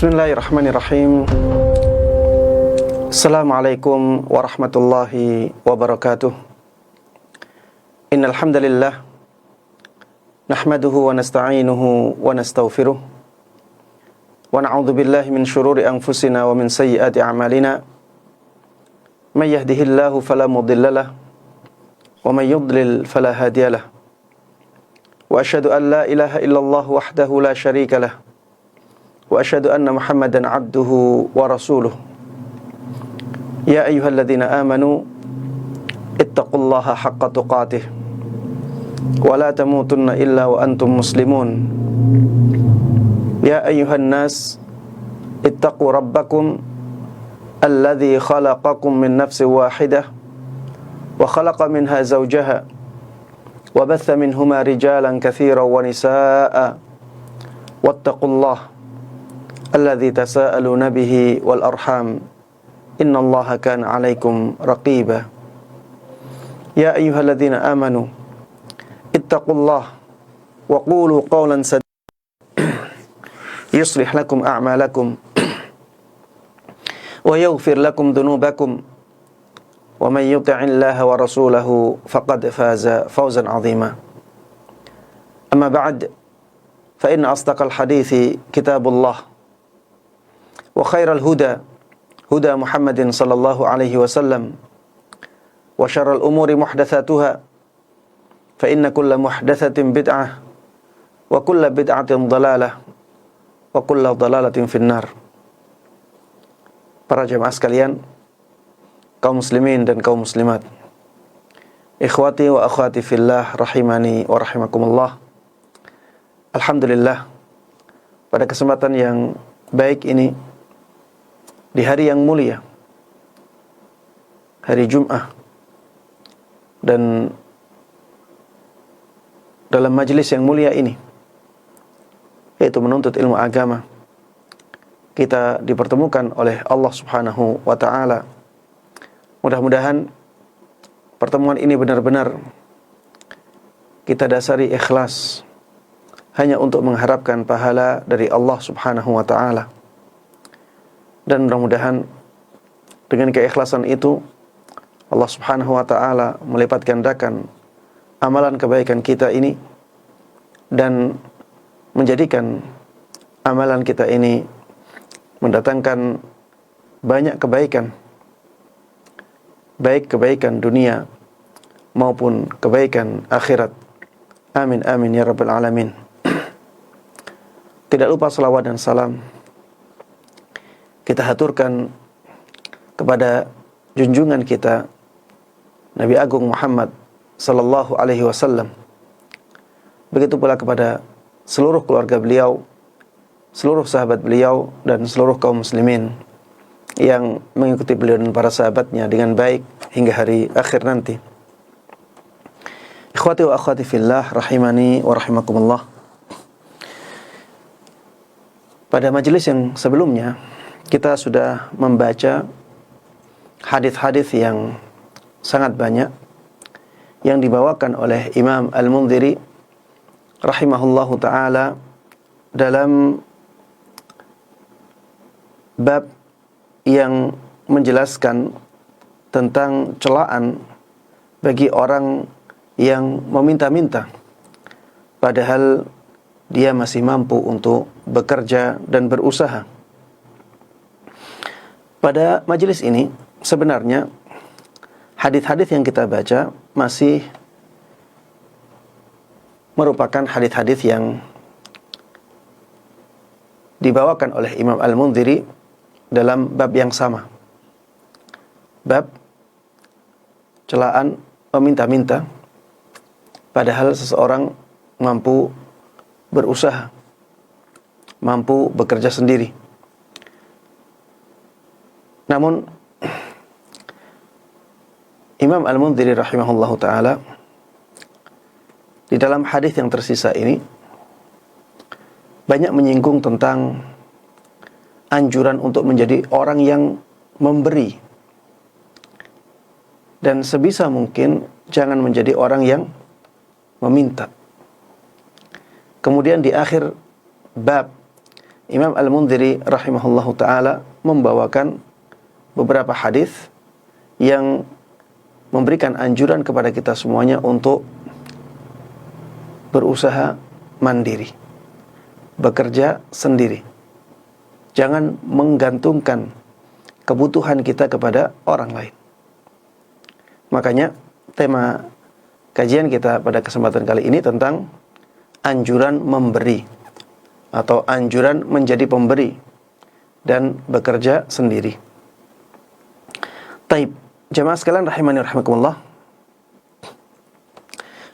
Bismillahirrahmanirrahim. Assalamualaikum warahmatullahi wabarakatuh. Innal hamdalillah nahmaduhu wa nasta'inuhu wa nastaghfiruh wa na'udzu billahi min shururi anfusina wa min sayyiati a'malina. May yahdihillahu fala mudhillalah wa may yudlil fala hadiyalah. Wa asyhadu an la ilaha illallah wahdahu la syarika lah. Wa asyhadu anna Muhammadan 'abduhu wa rasuluh. Ya ayyuhalladzina amanu ittaqullaha haqqa tuqatih wa la tamutunna illa wa antum muslimun. Ya ayyuhan nas ittaqu rabbakum alladzi khalaqakum min nafsin wahidah wa khalaqa minha zawjaha wa batha minhuma rijalan katsiran wa nisaa'a wattaqullaha alladzi tasaaluna bihi wal arham innallaha kana 'alaikum raqiba. Ya ayyuhalladzina amanu ittaqullaha wa qulu qawlan sadida yuslih lakum a'malakum wa yaghfir lakum dhunubakum wa man yuti'illaha wa rasulahu faqad faza fawzan 'azima. Amma ba'd, fa inna asdaqal hadithi kitabullah wa khairal huda huda Muhammadin sallallahu alaihi wasallam wa syarral umuri muhdatsatuha fa inna kulla muhdatsatin bid'ah wa kulla bid'atin dhalalah wa kulla dhalalatin finnar. Para jemaah sekalian, kaum muslimin dan kaum muslimat, ikhwati wa akhwati fillah rahimani wa rahimakumullah. Alhamdulillah, pada kesempatan yang baik ini, di hari yang mulia, hari Jum'ah, dan dalam majelis yang mulia ini, yaitu menuntut ilmu agama, kita dipertemukan oleh Allah Subhanahu wa ta'ala. Mudah-mudahan pertemuan ini benar-benar kita dasari ikhlas, hanya untuk mengharapkan pahala dari Allah Subhanahu wa ta'ala. Dan mudah-mudahan dengan keikhlasan itu Allah Subhanahu wa ta'ala melipat gandakan amalan kebaikan kita ini dan menjadikan amalan kita ini mendatangkan banyak kebaikan, baik kebaikan dunia maupun kebaikan akhirat. Amin amin ya rabbal alamin. Tidak lupa salawat dan salam kita haturkan kepada junjungan kita Nabi Agung Muhammad sallallahu alaihi wasallam. Begitu pula kepada seluruh keluarga beliau, seluruh sahabat beliau, dan seluruh kaum muslimin yang mengikuti beliau dan para sahabatnya dengan baik hingga hari akhir nanti. Ikhwati wa akhwati fillah rahimani wa rahimakumullah. Pada majelis yang sebelumnya kita sudah membaca hadis-hadis yang sangat banyak yang dibawakan oleh Imam Al-Mundhiri rahimahullahu ta'ala dalam bab yang menjelaskan tentang celaan bagi orang yang meminta-minta padahal dia masih mampu untuk bekerja dan berusaha. Pada majelis ini sebenarnya hadis-hadis yang kita baca masih merupakan hadis-hadis yang dibawakan oleh Imam Al-Mundhiri dalam bab yang sama. Bab celaan meminta-minta padahal seseorang mampu berusaha, mampu bekerja sendiri. Namun Imam Al-Mundhiri rahimahullahu ta'ala di dalam hadis yang tersisa ini banyak menyinggung tentang anjuran untuk menjadi orang yang memberi, dan sebisa mungkin jangan menjadi orang yang meminta. Kemudian di akhir bab Imam Al-Mundhiri rahimahullahu taala membawakan beberapa hadis yang memberikan anjuran kepada kita semuanya untuk berusaha mandiri, bekerja sendiri. Jangan menggantungkan kebutuhan kita kepada orang lain. Makanya tema kajian kita pada kesempatan kali ini tentang anjuran memberi atau anjuran menjadi pemberi dan bekerja sendiri. Taib, jemaah sekalian rahimani rahimakumullah.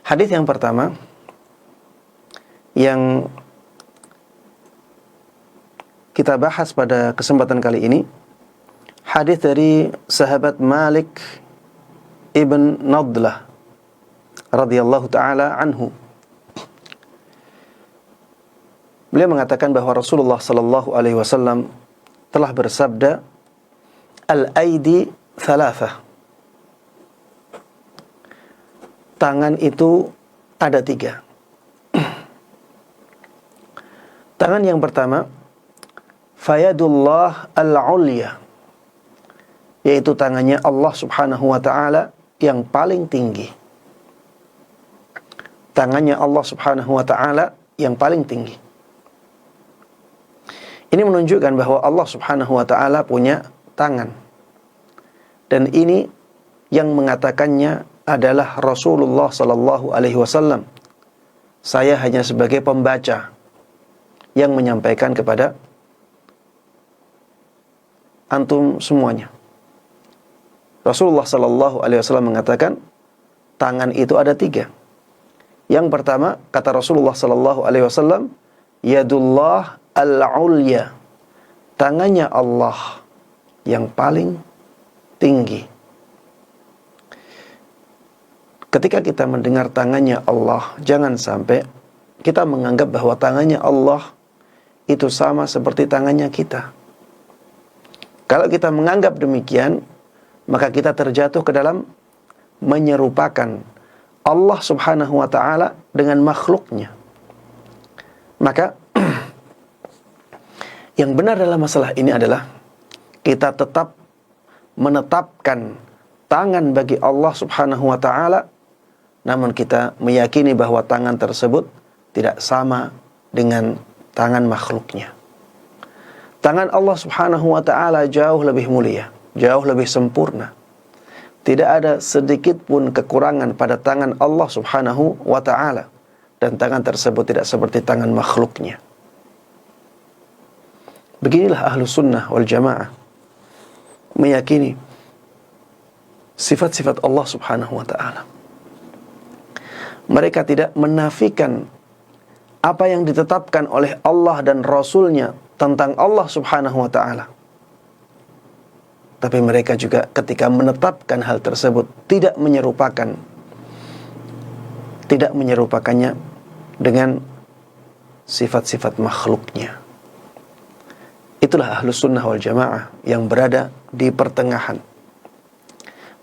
Hadis yang pertama yang kita bahas pada kesempatan kali ini, hadis dari sahabat Malik ibn Nadlah radhiyallahu taala anhu. Beliau mengatakan bahwa Rasulullah sallallahu alaihi wasallam telah bersabda, "Al-aidi thalathah." Tangan itu ada 3. Tangan yang pertama, fayadullah al-ulya, yaitu tangannya Allah subhanahu wa ta'ala yang paling tinggi. Tangannya Allah subhanahu wa ta'ala yang paling tinggi. Ini menunjukkan bahwa Allah subhanahu wa ta'ala punya tangan. Dan ini yang mengatakannya adalah Rasulullah sallallahu alaihi wasallam. Saya hanya sebagai pembaca yang menyampaikan kepada antum semuanya. Rasulullah sallallahu alaihi wasallam mengatakan tangan itu ada 3. Yang pertama, kata Rasulullah sallallahu alaihi wasallam, yadullah al-ulya, tangannya Allah yang paling tinggi. Ketika kita mendengar tangannya Allah, jangan sampai kita menganggap bahwa tangannya Allah itu sama seperti tangannya kita. Kalau kita menganggap demikian, maka kita terjatuh ke dalam menyerupakan Allah subhanahu wa ta'ala dengan makhluknya. Maka yang benar dalam masalah ini adalah kita tetap menetapkan tangan bagi Allah subhanahu wa ta'ala, namun kita meyakini bahwa tangan tersebut tidak sama dengan tangan makhluknya. Tangan Allah subhanahu wa ta'ala jauh lebih mulia, jauh lebih sempurna. Tidak ada sedikit pun kekurangan pada tangan Allah subhanahu wa ta'ala. Dan tangan tersebut tidak seperti tangan makhluknya. Beginilah ahlu sunnah wal jamaah meyakini sifat-sifat Allah subhanahu wa ta'ala. Mereka tidak menafikan apa yang ditetapkan oleh Allah dan Rasulnya tentang Allah subhanahu wa ta'ala. Tapi mereka juga ketika menetapkan hal tersebut tidak menyerupakannya dengan sifat-sifat makhluknya. Itulah ahlus sunnah wal jamaah yang berada di pertengahan.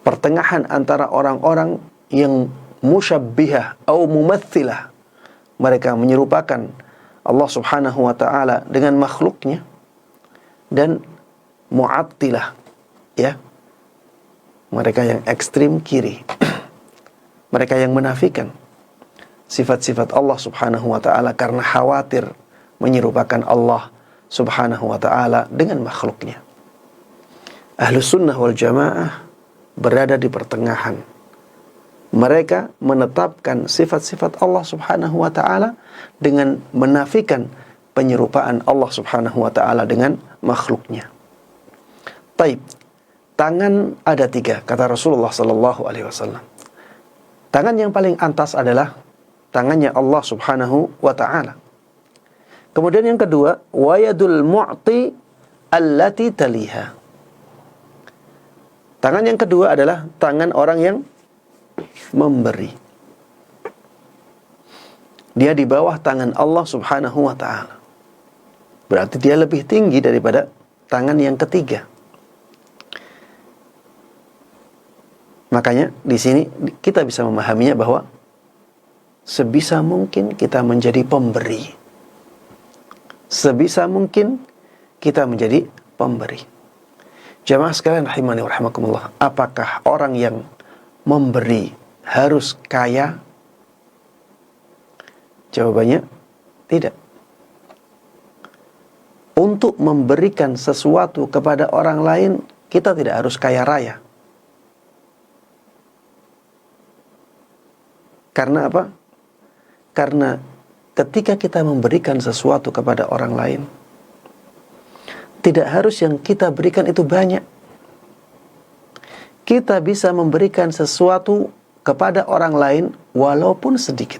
Pertengahan antara orang-orang yang musyabbihah atau mumathilah. Mereka menyerupakan Allah subhanahu wa ta'ala dengan makhluknya. Dan mu'attilah, ya, mereka yang ekstrim kiri. Mereka yang menafikan sifat-sifat Allah subhanahu wa ta'ala karena khawatir menyerupakan Allah subhanahu wa ta'ala dengan makhluknya. Ahlus sunnah wal jamaah berada di pertengahan. Mereka menetapkan sifat-sifat Allah subhanahu wa ta'ala dengan menafikan penyerupaan Allah subhanahu wa ta'ala dengan makhluknya. Taib, tangan ada 3, kata Rasulullah sallallahu alaihi wasallam. Tangan yang paling atas adalah tangannya Allah subhanahu wa ta'ala. Kemudian yang kedua, wayadul mu'ti allati taliha. Tangan yang kedua adalah tangan orang yang memberi. Dia di bawah tangan Allah subhanahu wa ta'ala. Berarti dia lebih tinggi daripada tangan yang ketiga. Makanya di sini kita bisa memahaminya bahwa sebisa mungkin kita menjadi pemberi. sebisa mungkin kita menjadi pemberi. Jamaah sekalian rahimani wa rahimakumullah, apakah orang yang memberi harus kaya? Jawabannya tidak. Untuk memberikan sesuatu kepada orang lain, kita tidak harus kaya raya. Karena apa? Karena ketika kita memberikan sesuatu kepada orang lain, tidak harus yang kita berikan itu banyak. Kita bisa memberikan sesuatu kepada orang lain walaupun sedikit.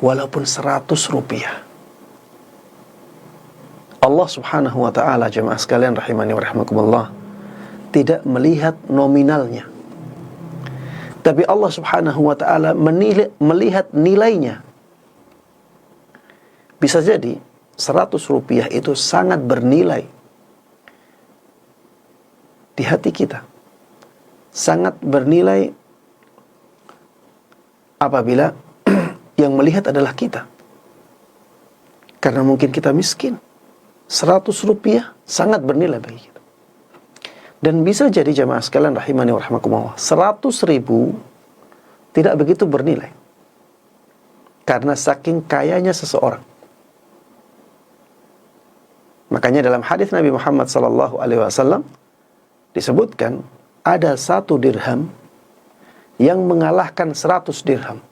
Walaupun 100 rupiah. Allah subhanahu wa ta'ala, jemaah sekalian rahimani wa rahimakumullah, tidak melihat nominalnya. Tapi Allah subhanahu wa ta'ala melihat nilainya. Bisa jadi 100 rupiah itu sangat bernilai di hati kita. Sangat bernilai apabila yang melihat adalah kita. Karena mungkin kita miskin. 100 rupiah sangat bernilai bagi kita. Dan bisa jadi jamaah sekalian rahimani wa rahimakumullah, 100 ribu tidak begitu bernilai. Karena saking kayanya seseorang. Makanya dalam hadis Nabi Muhammad SAW disebutkan ada 1 dirham yang mengalahkan 100 dirham.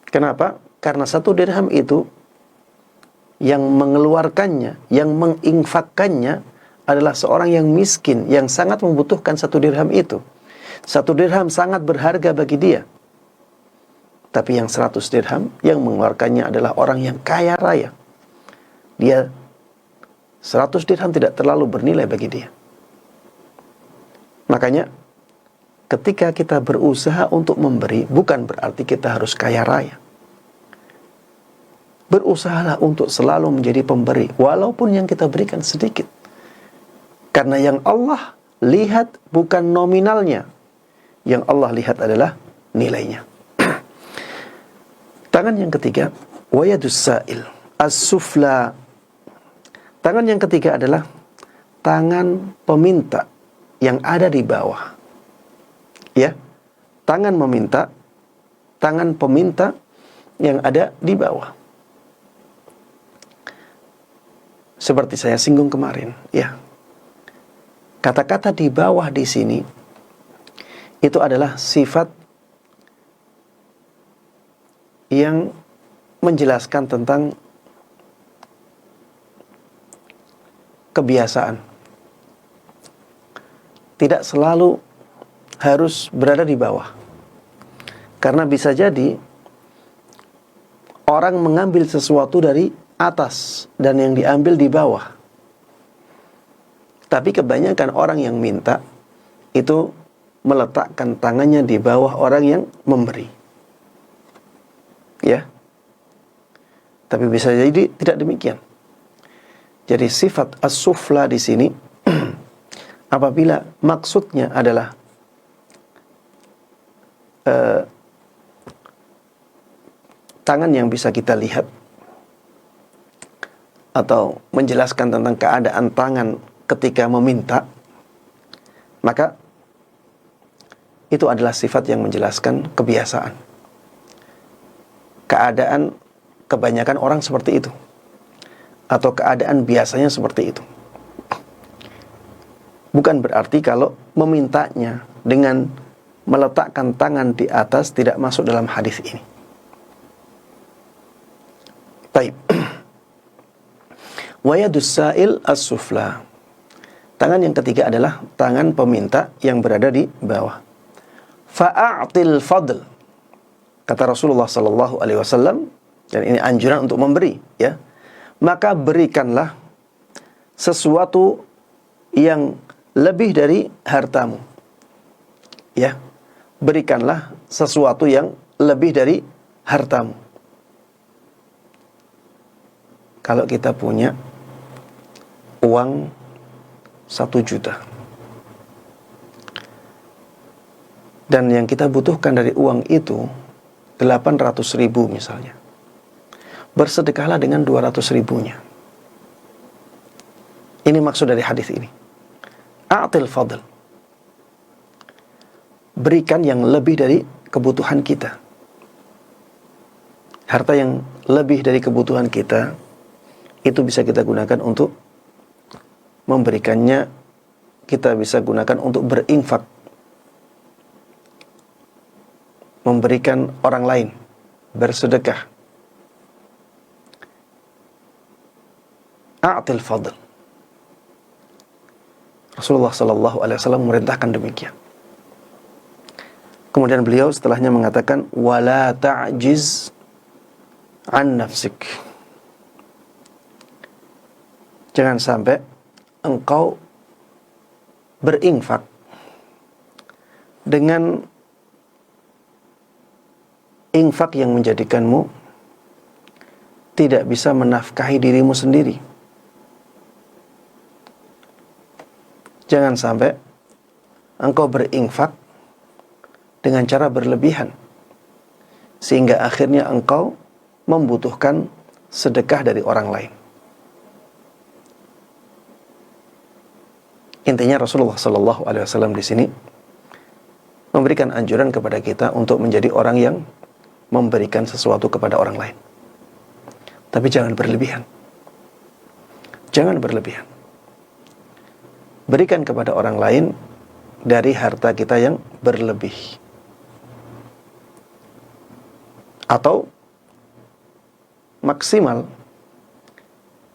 Kenapa? Karena 1 dirham itu yang mengeluarkannya, yang menginfakkannya adalah seorang yang miskin, yang sangat membutuhkan 1 dirham itu. 1 dirham sangat berharga bagi dia. Tapi yang 100 dirham, yang mengeluarkannya adalah orang yang kaya raya. Dia 100 dirham tidak terlalu bernilai bagi dia. Makanya, ketika kita berusaha untuk memberi, bukan berarti kita harus kaya raya. Berusahalah untuk selalu menjadi pemberi, walaupun yang kita berikan sedikit. Karena yang Allah lihat bukan nominalnya. Yang Allah lihat adalah nilainya. Tangan yang ketiga, wayadus sa'il, as-sufla. Tangan yang ketiga adalah tangan peminta yang ada di bawah. Ya, tangan meminta, tangan peminta yang ada di bawah. Seperti saya singgung kemarin, ya. Kata-kata di bawah di sini itu adalah sifat yang menjelaskan tentang kebiasaan. Tidak selalu harus berada di bawah. Karena bisa jadi orang mengambil sesuatu dari atas dan yang diambil di bawah. Tapi kebanyakan orang yang minta itu meletakkan tangannya di bawah orang yang memberi. Ya. Tapi bisa jadi tidak demikian. Jadi sifat as-sufla di sini apabila maksudnya adalah tangan yang bisa kita lihat atau menjelaskan tentang keadaan tangan ketika meminta, maka itu adalah sifat yang menjelaskan kebiasaan. Keadaan kebanyakan orang seperti itu, atau keadaan biasanya seperti itu. Bukan berarti kalau memintanya dengan meletakkan tangan di atas tidak masuk dalam hadis ini. Baik. Wayadus sa'il as-sufla. Tangan yang ketiga adalah tangan peminta yang berada di bawah. Fa'atil fadl. Kata Rasulullah sallallahu alaihi wasallam, dan ini anjuran untuk memberi, ya. Maka berikanlah sesuatu yang lebih dari hartamu. Ya. Berikanlah sesuatu yang lebih dari hartamu. Kalau kita punya uang 1 juta dan yang kita butuhkan dari uang itu 800.000 misalnya, bersedekahlah dengan 200 ribunya. Ini maksud dari hadis ini. A'til fadl. Berikan yang lebih dari kebutuhan kita. Harta yang lebih dari kebutuhan kita, itu bisa kita gunakan untuk memberikannya, kita bisa gunakan untuk berinfak, memberikan orang lain, bersedekah. A'til fadl. Rasulullah sallallahu alaihi wasallam memerintahkan demikian. Kemudian beliau setelahnya mengatakan, wala ta'jiz an nafsik. Jangan sampai engkau berinfak dengan infak yang menjadikanmu tidak bisa menafkahi dirimu sendiri. Jangan sampai engkau berinfak dengan cara berlebihan, sehingga akhirnya engkau membutuhkan sedekah dari orang lain. Intinya Rasulullah sallallahu alaihi wasallam di sini memberikan anjuran kepada kita untuk menjadi orang yang memberikan sesuatu kepada orang lain. Tapi jangan berlebihan. Jangan berlebihan. Berikan kepada orang lain dari harta kita yang berlebih. Atau maksimal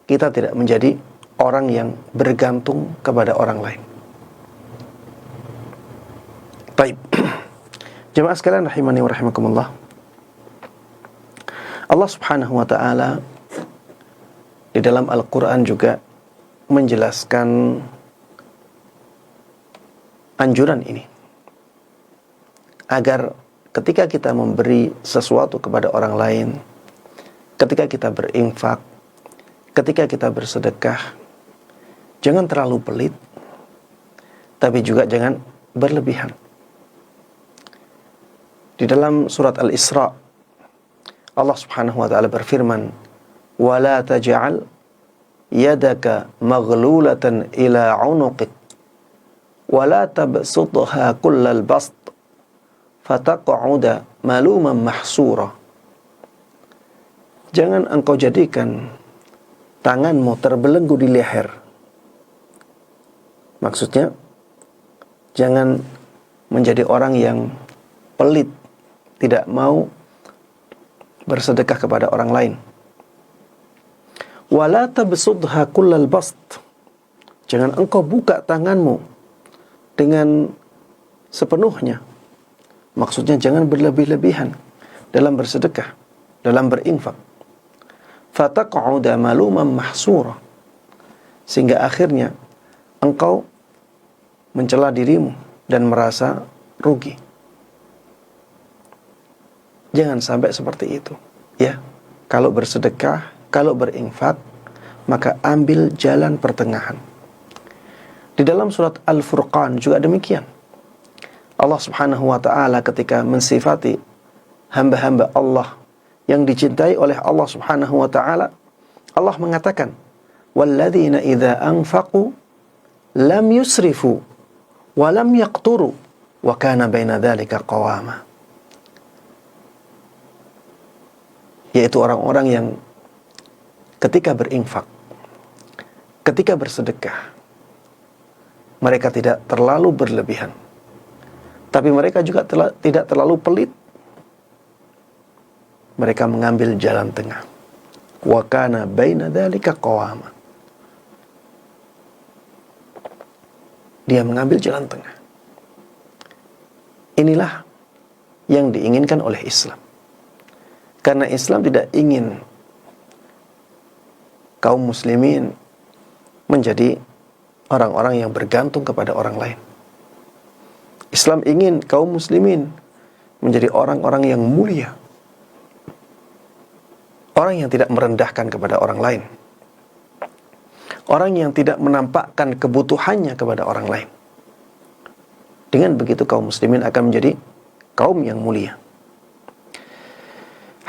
kita tidak menjadi orang yang bergantung kepada orang lain. Baik. Jemaah sekalian rahimani wa rahimakumullah. Allah Subhanahu wa taala di dalam Al-Qur'an juga menjelaskan anjuran ini, agar ketika kita memberi sesuatu kepada orang lain, ketika kita berinfak, ketika kita bersedekah, jangan terlalu pelit, tapi juga jangan berlebihan. Di dalam surat Al-Isra, Allah Subhanahu wa taala berfirman, "Wala taj'al yadaka maghlulatan ila 'unuqik wala tabsutha kullal bast fataq'uda maluman mahsura." Jangan engkau jadikan tanganmu terbelenggu di leher. Maksudnya, jangan menjadi orang yang pelit, tidak mau bersedekah kepada orang lain. Wala tabsutha kullal bast. Jangan engkau buka tanganmu dengan sepenuhnya. Maksudnya jangan berlebih-lebihan dalam bersedekah, dalam berinfak. Fataq'uda maluman mahsura. Sehingga akhirnya engkau mencela dirimu dan merasa rugi. Jangan sampai seperti itu, ya. Kalau bersedekah, kalau berinfak, maka ambil jalan pertengahan. Di dalam surat Al-Furqan juga demikian. Allah Subhanahu wa taala ketika mensifati hamba-hamba Allah yang dicintai oleh Allah Subhanahu wa taala, Allah mengatakan, "Walladzina idza anfaqu lam yusrifu wa lam yaqturu wa kana baina dzalika qawama." Yaitu orang-orang yang ketika berinfak, ketika bersedekah, mereka tidak terlalu berlebihan, tapi mereka juga tidak terlalu pelit. Mereka mengambil jalan tengah. Wa kana baina dzalika qawama. Dia mengambil jalan tengah. Inilah yang diinginkan oleh Islam. Karena Islam tidak ingin kaum muslimin menjadi orang-orang yang bergantung kepada orang lain. Islam ingin kaum muslimin menjadi orang-orang yang mulia. Orang yang tidak merendahkan kepada orang lain. Orang yang tidak menampakkan kebutuhannya kepada orang lain. Dengan begitu kaum muslimin akan menjadi kaum yang mulia.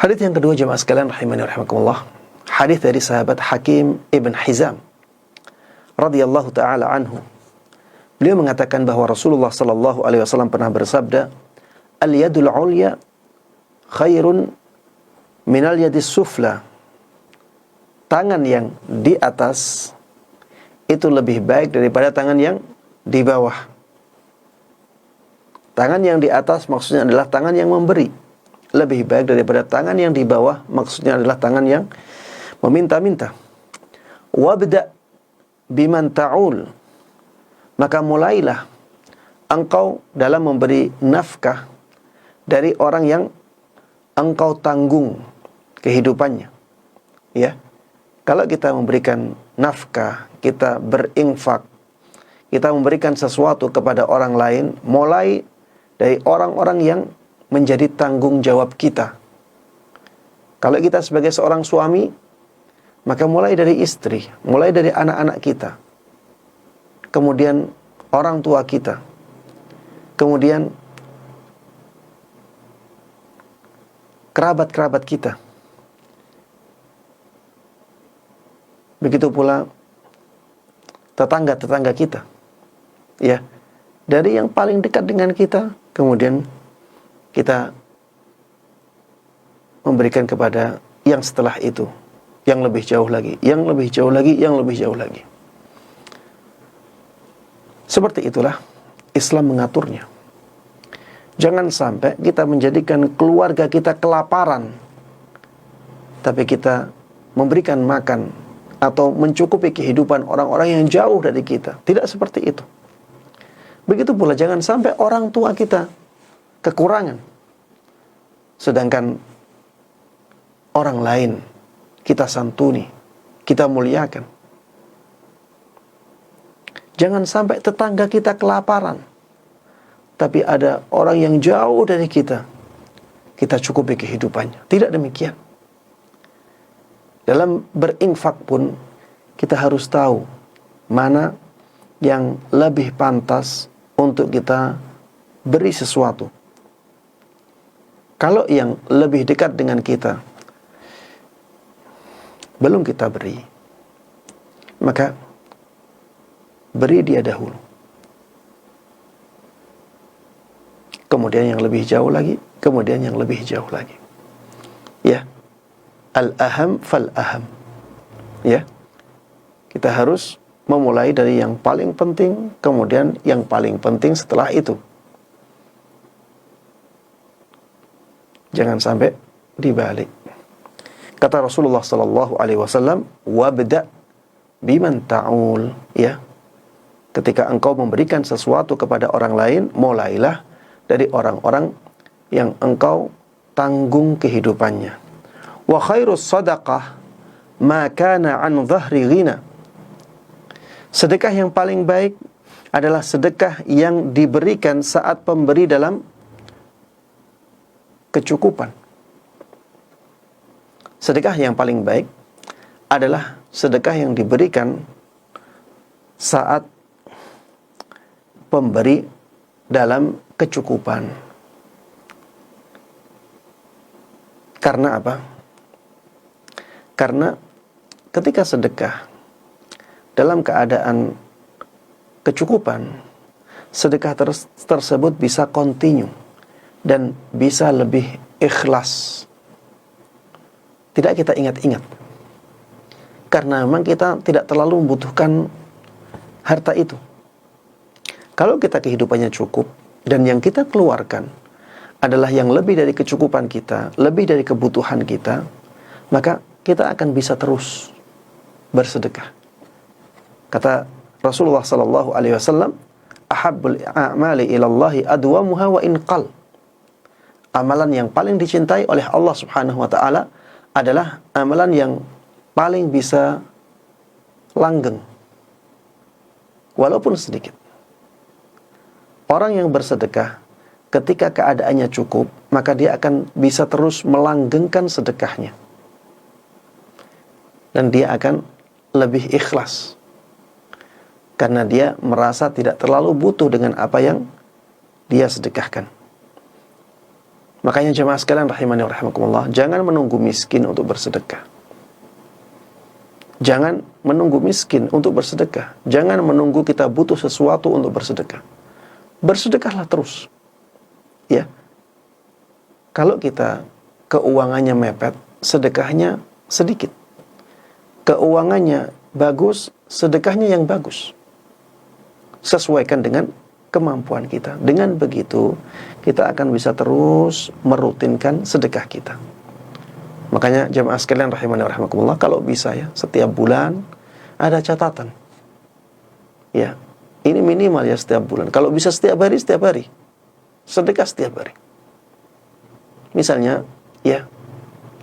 Hadis yang kedua jemaah sekalian rahimani rahimakumullah, hadis dari sahabat Hakim ibn Hizam radhiyallahu taala anhu. Beliau mengatakan bahwa Rasulullah sallallahu alaihi wasallam pernah bersabda, "Al-yadul 'ulya khairun minal yadis sufla." Tangan yang di atas itu lebih baik daripada tangan yang di bawah. Tangan yang di atas maksudnya adalah tangan yang memberi. Lebih baik daripada tangan yang di bawah maksudnya adalah tangan yang meminta-minta. Wabda biman ta'ul. Maka mulailah engkau dalam memberi nafkah dari orang yang engkau tanggung kehidupannya. Ya. Kalau kita memberikan nafkah, kita berinfak, kita memberikan sesuatu kepada orang lain, mulai dari orang-orang yang menjadi tanggung jawab kita. Kalau kita sebagai seorang suami, maka mulai dari istri, mulai dari anak-anak kita, kemudian orang tua kita, kemudian kerabat-kerabat kita. Begitu pula tetangga-tetangga kita. Ya. Dari yang paling dekat dengan kita, kemudian kita memberikan kepada yang setelah itu, yang lebih jauh lagi, yang lebih jauh lagi, yang lebih jauh lagi. Seperti itulah Islam mengaturnya. Jangan sampai kita menjadikan keluarga kita kelaparan, tapi kita memberikan makan atau mencukupi kehidupan orang-orang yang jauh dari kita. Tidak seperti itu. Begitu pula jangan sampai orang tua kita kekurangan, sedangkan orang lain kita santuni, kita muliakan. Jangan sampai tetangga kita kelaparan, tapi ada orang yang jauh dari kita, kita cukupi kehidupannya. Tidak demikian. Dalam berinfak pun kita harus tahu mana yang lebih pantas untuk kita beri sesuatu. Kalau yang lebih dekat dengan kita belum kita beri, maka beri dia dahulu. Kemudian yang lebih jauh lagi, kemudian yang lebih jauh lagi. Ya. Al-aham fal-aham. Ya. Kita harus memulai dari yang paling penting, kemudian yang paling penting setelah itu. Jangan sampai dibalik. Kata Rasulullah sallallahu alaihi wasallam, "Wabda biman ta'ul." Ya. Ketika engkau memberikan sesuatu kepada orang lain, mulailah dari orang-orang yang engkau tanggung kehidupannya. Wa khairus sadaqah ma kana an dhahri ghina. Sedekah yang paling baik adalah sedekah yang diberikan saat pemberi dalam kecukupan. Sedekah yang paling baik adalah sedekah yang diberikan saat pemberi dalam kecukupan. Karena apa? Karena ketika sedekah dalam keadaan kecukupan, sedekah tersebut bisa kontinu dan bisa lebih ikhlas. Tidak kita ingat-ingat. Karena memang kita tidak terlalu membutuhkan harta itu. Kalau kita kehidupannya cukup dan yang kita keluarkan adalah yang lebih dari kecukupan kita, lebih dari kebutuhan kita, maka kita akan bisa terus bersedekah. Kata Rasulullah sallallahu alaihi wasallam, "Ahabbul a'mali ila Allah adwamuha wa in qal." Amalan yang paling dicintai oleh Allah Subhanahu wa taala adalah amalan yang paling bisa langgeng walaupun sedikit. Orang yang bersedekah ketika keadaannya cukup, maka dia akan bisa terus melanggengkan sedekahnya. Dan dia akan lebih ikhlas. Karena dia merasa tidak terlalu butuh dengan apa yang dia sedekahkan. Makanya jemaah sekalian rahimani wa rahimakumullah, jangan menunggu miskin untuk bersedekah. Jangan menunggu miskin untuk bersedekah. Jangan menunggu kita butuh sesuatu untuk bersedekah. Bersedekahlah terus. Ya. Kalau kita keuangannya mepet, sedekahnya sedikit. Keuangannya bagus, sedekahnya yang bagus. Sesuaikan dengan kemampuan kita. Dengan begitu, kita akan bisa terus merutinkan sedekah kita. Makanya jemaah sekalian rahimani wa rahimakumullah, kalau bisa ya, setiap bulan ada catatan. Ya, ini minimal ya setiap bulan. Kalau bisa setiap hari, setiap hari. Sedekah setiap hari. Misalnya, ya,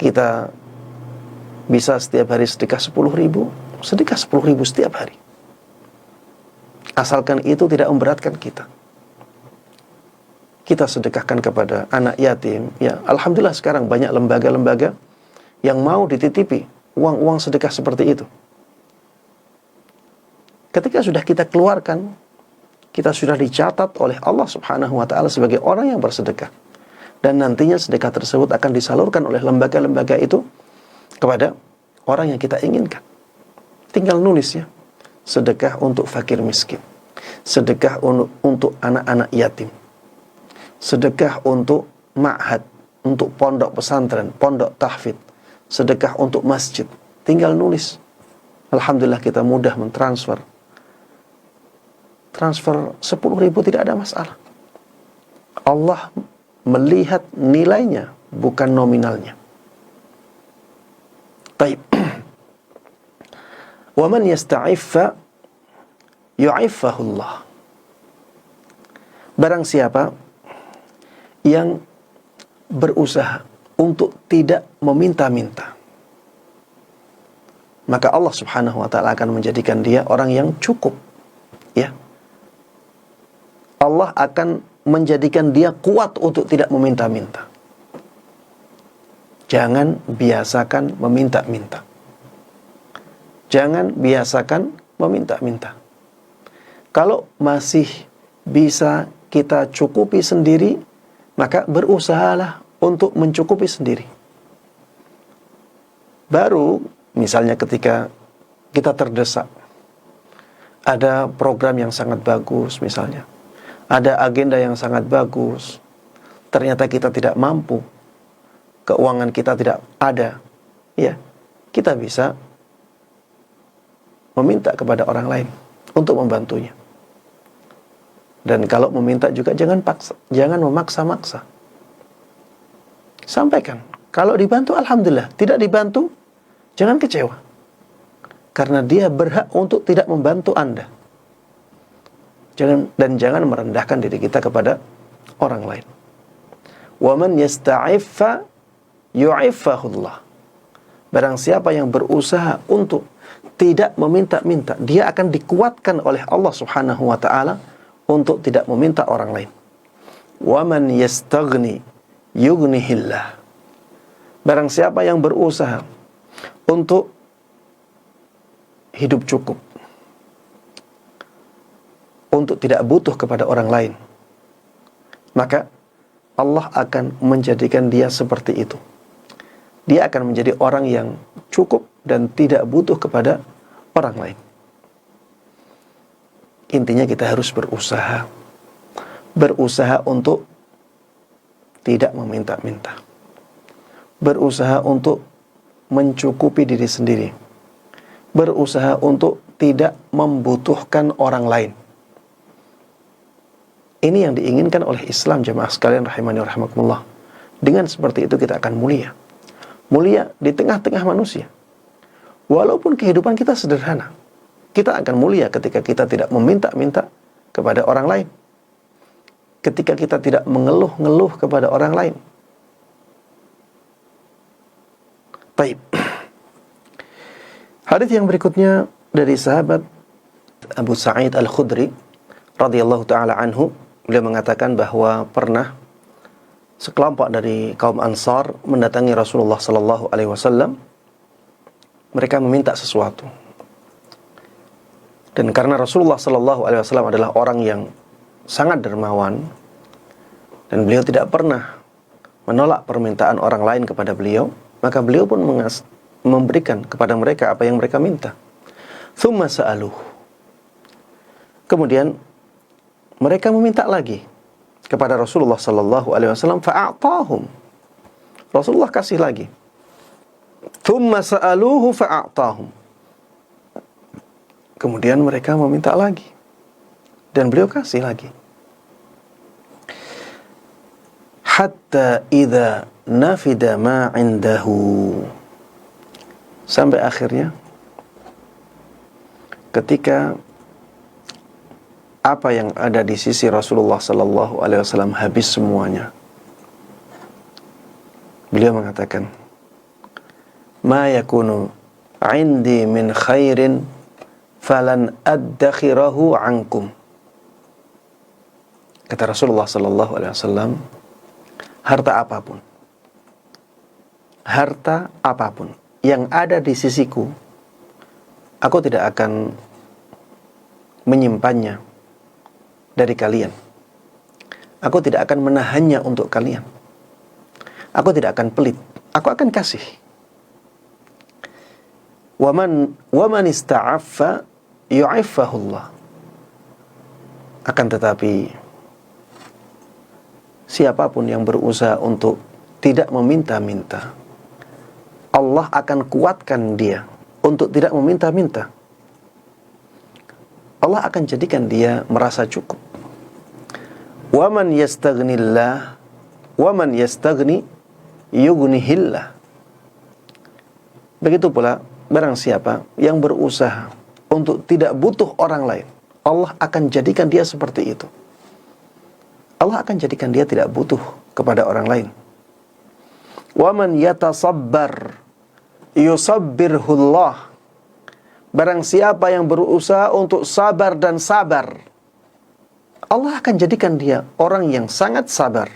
kita bisa setiap hari sedekah 10.000, sedekah 10.000 setiap hari. Asalkan itu tidak memberatkan kita. Kita sedekahkan kepada anak yatim. Ya, alhamdulillah sekarang banyak lembaga-lembaga yang mau dititipi uang-uang sedekah seperti itu. Ketika sudah kita keluarkan, kita sudah dicatat oleh Allah Subhanahu wa taala sebagai orang yang bersedekah. Dan nantinya sedekah tersebut akan disalurkan oleh lembaga-lembaga itu kepada orang yang kita inginkan. Tinggal nulis ya. Sedekah untuk fakir miskin. Sedekah untuk anak-anak yatim. Sedekah untuk ma'had, untuk pondok pesantren, pondok tahfidz. Sedekah untuk masjid. Tinggal nulis. Alhamdulillah kita mudah mentransfer. Transfer 10.000 tidak ada masalah. Allah melihat nilainya, bukan nominalnya. Baik. Wa man yasta'iffa yu'iffahullah. Barang siapa yang berusaha untuk tidak meminta-minta, maka Allah Subhanahu wa taala akan menjadikan dia orang yang cukup. Ya. Allah akan menjadikan dia kuat untuk tidak meminta-minta. Jangan biasakan meminta-minta. Jangan biasakan meminta-minta. Kalau masih bisa kita cukupi sendiri, maka berusahalah untuk mencukupi sendiri. Baru misalnya ketika kita terdesak, ada program yang sangat bagus misalnya, ada agenda yang sangat bagus, ternyata kita tidak mampu, keuangan kita tidak ada, ya, kita bisa meminta kepada orang lain untuk membantunya. Dan kalau meminta juga jangan memaksa-maksa. Sampaikan. Kalau dibantu alhamdulillah, tidak dibantu jangan kecewa. Karena dia berhak untuk tidak membantu Anda. Jangan merendahkan diri kita kepada orang lain. Wa man yasta'iffa yu'iffahullah. Barang siapa yang berusaha untuk tidak meminta-minta, dia akan dikuatkan oleh Allah Subhanahu wa taala untuk tidak meminta orang lain. Wa man yastaghni yughnihillah. Barang siapa yang berusaha untuk hidup cukup, untuk tidak butuh kepada orang lain, maka Allah akan menjadikan dia seperti itu. Dia akan menjadi orang yang cukup dan tidak butuh kepada orang lain. Intinya kita harus berusaha. Berusaha untuk tidak meminta-minta. Berusaha untuk mencukupi diri sendiri. Berusaha untuk tidak membutuhkan orang lain. Ini yang diinginkan oleh Islam, jemaah sekalian rahimani wa rahimakumullah. Dengan seperti itu kita akan mulia. Mulia di tengah-tengah manusia. Walaupun kehidupan kita sederhana, kita akan mulia ketika kita tidak meminta-minta kepada orang lain. Ketika kita tidak mengeluh-ngeluh kepada orang lain. Baik. Hadis yang berikutnya dari sahabat Abu Sa'id Al-Khudri radhiyallahu taala anhu, beliau mengatakan bahwa pernah sekelompok dari kaum Ansar mendatangi Rasulullah sallallahu alaihi wasallam. Mereka meminta sesuatu. Dan karena Rasulullah sallallahu alaihi wasallam adalah orang yang sangat dermawan dan beliau tidak pernah menolak permintaan orang lain kepada beliau, maka beliau pun memberikan kepada mereka apa yang mereka minta. Tsumma sa'aluh. Kemudian mereka meminta lagi kepada Rasulullah sallallahu alaihi wasallam, fa'atahum. Rasulullah kasih lagi. Tsumma sa'aluhu fa'atahum. Kemudian mereka meminta lagi dan beliau kasih lagi. Hatta idza nafida ma 'indahu. Sampai akhirnya ketika apa yang ada di sisi Rasulullah sallallahu alaihi wasallam habis semuanya, beliau mengatakan, "Ma yakunu 'indi min khairin falan addakhirahu 'ankum." Kata Rasulullah sallallahu alaihi wasallam, harta apapun yang ada di sisiku, aku tidak akan menyimpannya dari kalian. Aku tidak akan menahannya untuk kalian. Aku tidak akan pelit. Aku akan kasih. Waman ista'affa yu'iffahullah. Akan tetapi siapapun yang berusaha untuk tidak meminta-minta, Allah akan kuatkan dia untuk tidak meminta-minta. Allah akan jadikan dia merasa cukup. Waman yastaghnillah, waman yastaghni yughnihillah. Begitu pula barang siapa yang berusaha untuk tidak butuh orang lain, Allah akan jadikan dia seperti itu. Allah akan jadikan dia tidak butuh kepada orang lain. Waman yatasabbar yusabbirhullah. Barang siapa yang berusaha untuk sabar dan sabar, Allah akan jadikan dia orang yang sangat sabar.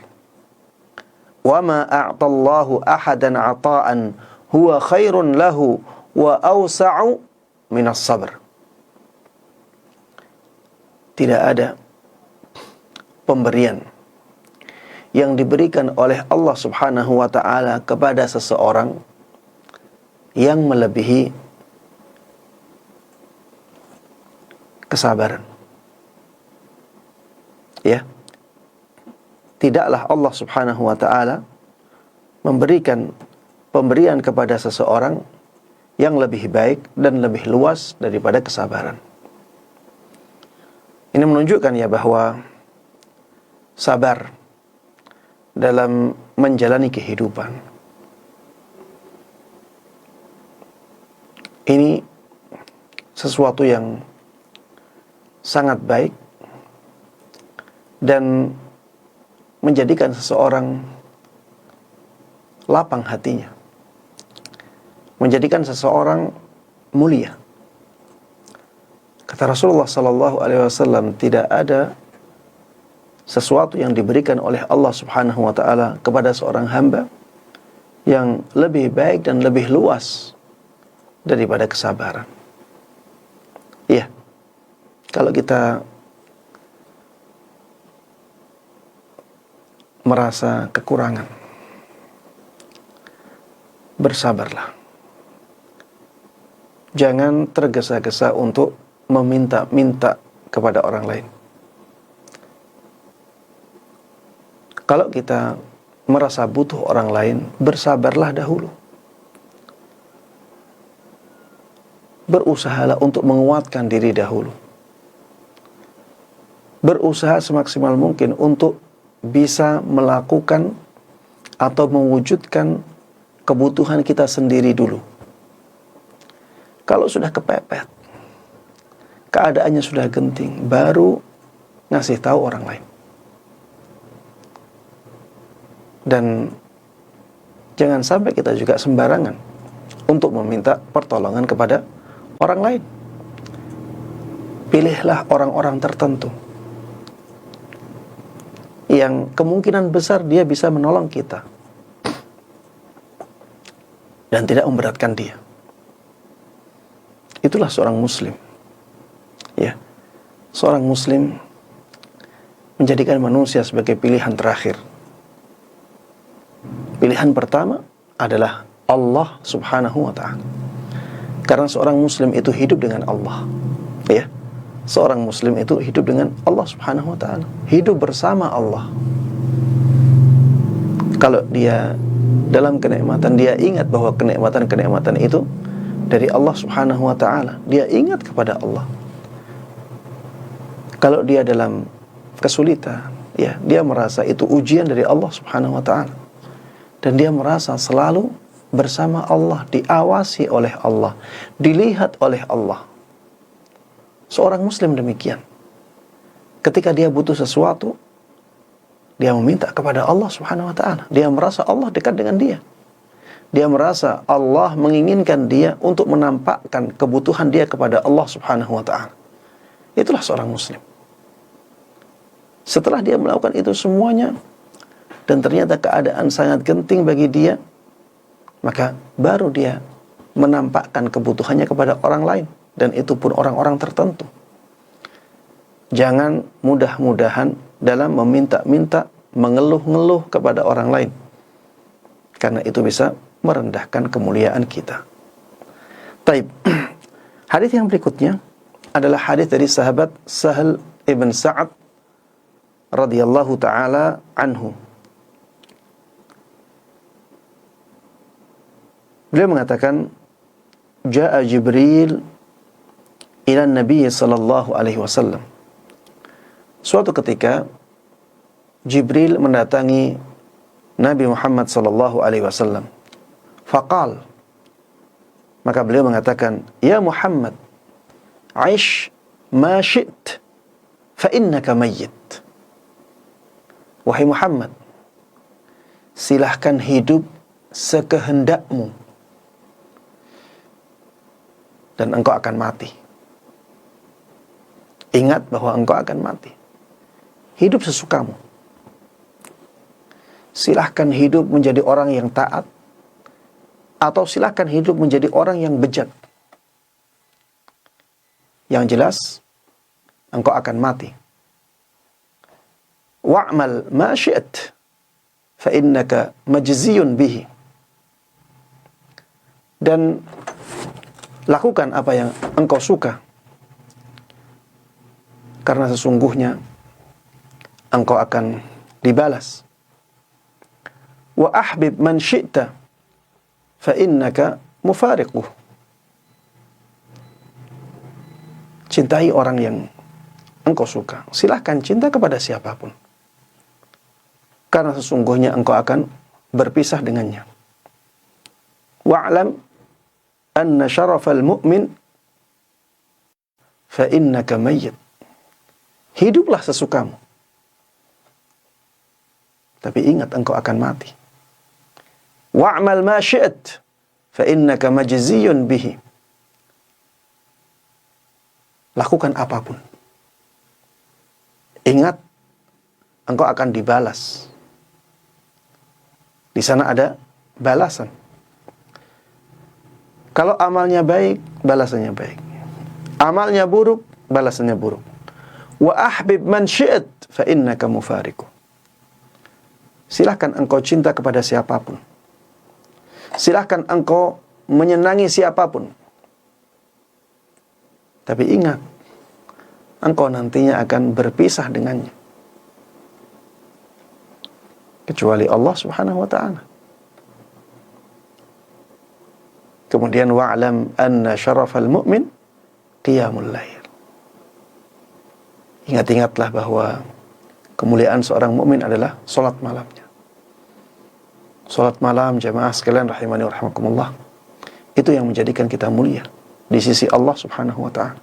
Wama a'tallahu ahadan 'ata'an huwa khairun lahu wa awsa'u minas sabr. Tidak ada pemberian yang diberikan oleh Allah Subhanahu wa ta'ala kepada seseorang yang melebihi kesabaran. Ya. Tidaklah Allah Subhanahu wa ta'ala memberikan pemberian kepada seseorang yang lebih baik dan lebih luas daripada kesabaran. Ini menunjukkan ya bahwa sabar dalam menjalani kehidupan ini sesuatu yang sangat baik dan menjadikan seseorang lapang hatinya, menjadikan seseorang mulia. Kata Rasulullah sallallahu alaihi wasallam, tidak ada sesuatu yang diberikan oleh Allah Subhanahu wa ta'ala kepada seorang hamba yang lebih baik dan lebih luas daripada kesabaran. Iya, kalau kita merasa kekurangan, bersabarlah. Jangan tergesa-gesa untuk meminta-minta kepada orang lain. Kalau kita merasa butuh orang lain, bersabarlah dahulu. Berusahalah untuk menguatkan diri dahulu. Berusaha semaksimal mungkin untuk bisa melakukan atau mewujudkan kebutuhan kita sendiri dulu. Kalau sudah kepepet, keadaannya sudah genting, baru ngasih tahu orang lain. Dan jangan sampai kita juga sembarangan untuk meminta pertolongan kepada orang lain. Pilihlah orang-orang tertentu yang kemungkinan besar dia bisa menolong kita dan tidak memberatkan dia. Itulah seorang muslim. Ya. Seorang muslim menjadikan manusia sebagai pilihan terakhir. Pilihan pertama adalah Allah subhanahu wa ta'ala. Karena seorang muslim itu hidup dengan Allah. Ya, seorang muslim itu hidup dengan Allah subhanahu wa ta'ala, hidup bersama Allah. Kalau dia dalam kenikmatan, dia ingat bahwa kenikmatan-kenikmatan itu dari Allah subhanahu wa ta'ala, dia ingat kepada Allah. Kalau dia dalam kesulitan, ya, dia merasa itu ujian dari Allah subhanahu wa ta'ala, dan dia merasa selalu bersama Allah, diawasi oleh Allah, dilihat oleh Allah. Seorang muslim demikian. Ketika dia butuh sesuatu, dia meminta kepada Allah subhanahu wa ta'ala. Dia merasa Allah dekat dengan dia. Dia merasa Allah menginginkan dia untuk menampakkan kebutuhan dia kepada Allah subhanahu wa ta'ala. Itulah seorang muslim. Setelah dia melakukan itu semuanya, dan ternyata keadaan sangat genting bagi dia, maka baru dia menampakkan kebutuhannya kepada orang lain, dan itu pun orang-orang tertentu. Jangan mudah-mudahan dalam meminta-minta, mengeluh-ngeluh kepada orang lain, karena itu bisa merendahkan kemuliaan kita. Taib. Hadis yang berikutnya adalah hadis dari sahabat Sahal ibn Sa'ad radhiyallahu taala anhu. Beliau mengatakan, Ja'a Jibril ila Nabi sallallahu alaihi wasallam. Suatu ketika Jibril mendatangi Nabi Muhammad sallallahu alaihi wasallam. Faqal, maka beliau mengatakan, Ya Muhammad, aish ma syi't fa innaka mayyit. Wahai Muhammad, silahkan hidup sekehendakmu, dan engkau akan mati. Ingat bahwa engkau akan mati. Hidup sesukamu. Silahkan hidup menjadi orang yang taat, atau silahkan hidup menjadi orang yang bejat. Yang jelas, engkau akan mati. Wa'mal ma syi'at fa innaka majziyun bihi. Dan lakukan apa yang engkau suka, karena sesungguhnya engkau akan dibalas. Wa ahbib man syi'ta fa innaka mufariquh. Cintai orang yang engkau suka. Silahkan cinta kepada siapapun, karena sesungguhnya engkau akan berpisah dengannya. Wa'lam anna syarafal mu'min fa innaka mayyit. Hiduplah sesukamu, tapi ingat engkau akan mati. Wa'mal ma syi'at fa innaka majziyun bihi. Lakukan apapun, ingat engkau akan dibalas. Di sana ada balasan. Kalau amalnya baik, balasannya baik. Amalnya buruk, balasannya buruk. Wa ahbib man syi'at fa innaka mufariqu. Silahkan engkau cinta kepada siapapun. Silahkan engkau menyenangi siapapun. Tapi ingat, engkau nantinya akan berpisah dengannya, kecuali Allah subhanahu wa ta'ala. Kemudian wa'lam anna syarafal mu'min qiyamul lail. Ingat-ingatlah bahwa kemuliaan seorang mukmin adalah salat malamnya. Salat malam, jamaah sekalian rahimani wa rahimakumullah, itu yang menjadikan kita mulia di sisi Allah subhanahu wa ta'ala.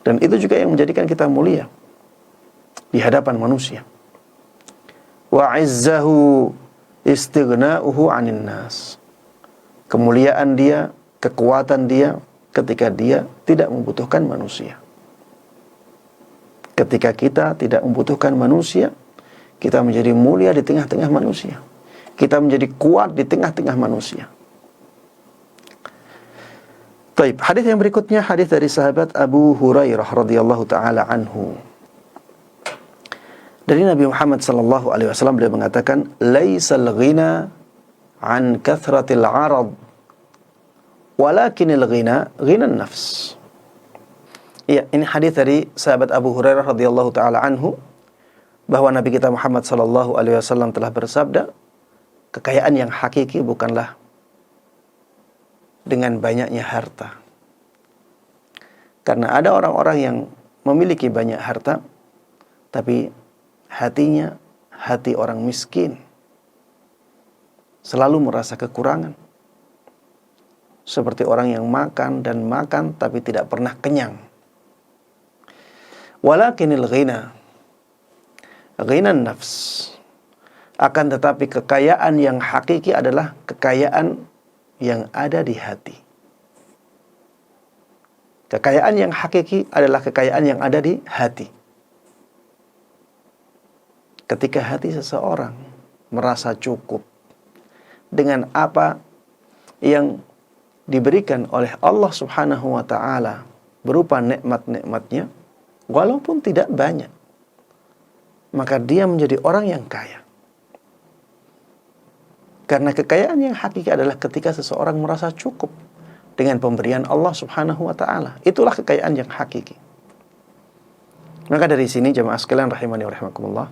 Dan itu juga yang menjadikan kita mulia di hadapan manusia. Wa izzahu istighna'uhu 'anil nas. Kemuliaan dia, kekuatan dia ketika dia tidak membutuhkan manusia. Ketika kita tidak membutuhkan manusia, kita menjadi mulia di tengah-tengah manusia. Kita menjadi kuat di tengah-tengah manusia. Baik, hadis yang berikutnya, hadis dari sahabat Abu Hurairah radhiyallahu taala anhu. Dari Nabi Muhammad sallallahu alaihi wasallam beliau mengatakan, "Laisal ghina an kathratil 'arad, walakinil ghina ghinan nafs." Ya, ini hadis dari sahabat Abu Hurairah radhiyallahu taala anhu, bahwa Nabi kita Muhammad sallallahu alaihi wasallam telah bersabda, kekayaan yang hakiki bukanlah dengan banyaknya harta. Karena ada orang-orang yang memiliki banyak harta, tapi hatinya hati orang miskin, selalu merasa kekurangan. Seperti orang yang makan dan makan tapi tidak pernah kenyang. Walakinil ghina ghinan nafs. Akan tetapi kekayaan yang hakiki adalah kekayaan yang ada di hati. Kekayaan yang hakiki adalah kekayaan yang ada di hati. Ketika hati seseorang merasa cukup dengan apa yang diberikan oleh Allah Subhanahu wa ta'ala berupa nikmat-nikmatnya, walaupun tidak banyak, maka dia menjadi orang yang kaya. Karena kekayaan yang hakiki adalah ketika seseorang merasa cukup dengan pemberian Allah Subhanahu wa ta'ala. Itulah kekayaan yang hakiki. Maka dari sini jemaah sekalian rahimani wa rahimakumullah,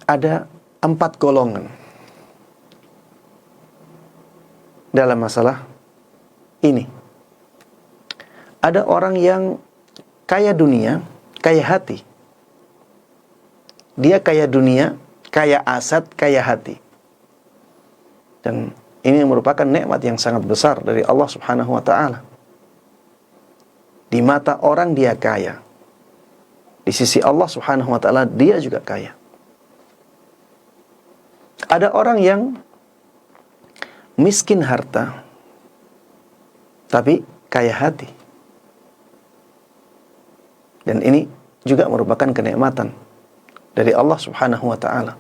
ada 4 golongan dalam masalah ini. Ada orang yang kaya dunia, kaya hati. Dia kaya dunia, kaya aset, kaya hati. Dan ini merupakan nikmat yang sangat besar dari Allah Subhanahu wa ta'ala. Di mata orang dia kaya. Di sisi Allah Subhanahu wa ta'ala dia juga kaya. Ada orang yang miskin harta, tapi kaya hati. Dan ini juga merupakan kenikmatan dari Allah Subhanahu wa ta'ala.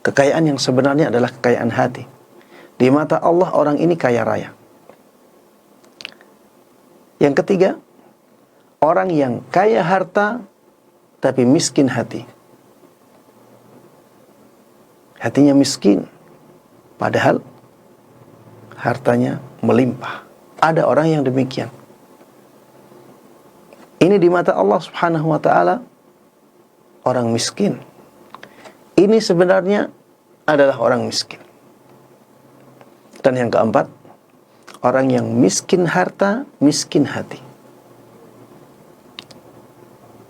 Kekayaan yang sebenarnya adalah kekayaan hati. Di mata Allah orang ini kaya raya. Yang ketiga, orang yang kaya harta tapi miskin hati. Hatinya miskin, padahal hartanya melimpah. Ada orang yang demikian. Ini di mata Allah Subhanahu wa ta'ala orang miskin. Ini sebenarnya adalah orang miskin. Dan yang keempat, orang yang miskin harta, miskin hati.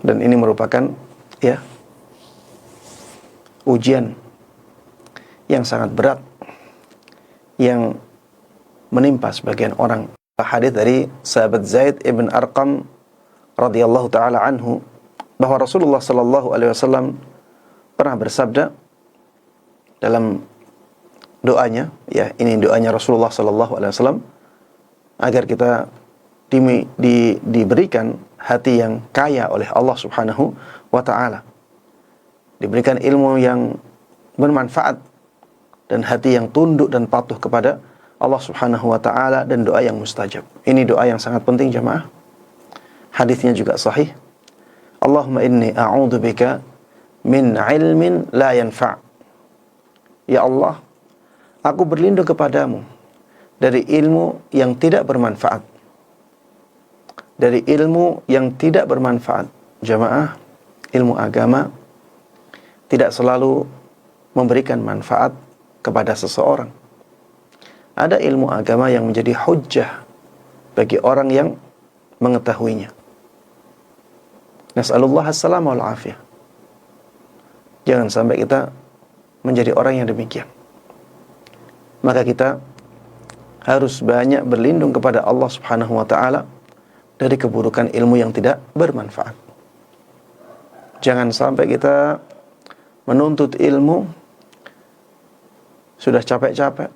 Dan ini merupakan ujian yang sangat berat yang menimpa sebagian orang. Hadis dari sahabat Zaid ibn Arqam radhiyallahu taala anhu, bahwa Rasulullah sallallahu alaihi wasallam pernah bersabda dalam doanya, ini doanya Rasulullah sallallahu alaihi wasallam agar kita diberikan hati yang kaya oleh Allah Subhanahu wa ta'ala, diberikan ilmu yang bermanfaat dan hati yang tunduk dan patuh kepada Allah Subhanahu wa ta'ala, dan doa yang mustajab. Ini doa yang sangat penting jemaah. Hadisnya juga sahih. Allahumma inni a'udzubika min ilmin la yanfa'. Ya Allah, aku berlindung kepadamu dari ilmu yang tidak bermanfaat. Dari ilmu yang tidak bermanfaat. Jemaah, ilmu agama tidak selalu memberikan manfaat kepada seseorang. Ada ilmu agama yang menjadi hujjah bagi orang yang mengetahuinya. Nas'alullah as-salamah wal afiyah. Jangan sampai kita menjadi orang yang demikian. Maka kita harus banyak berlindung kepada Allah Subhanahu wa ta'ala dari keburukan ilmu yang tidak bermanfaat. Jangan sampai kita menuntut ilmu sudah capek-capek,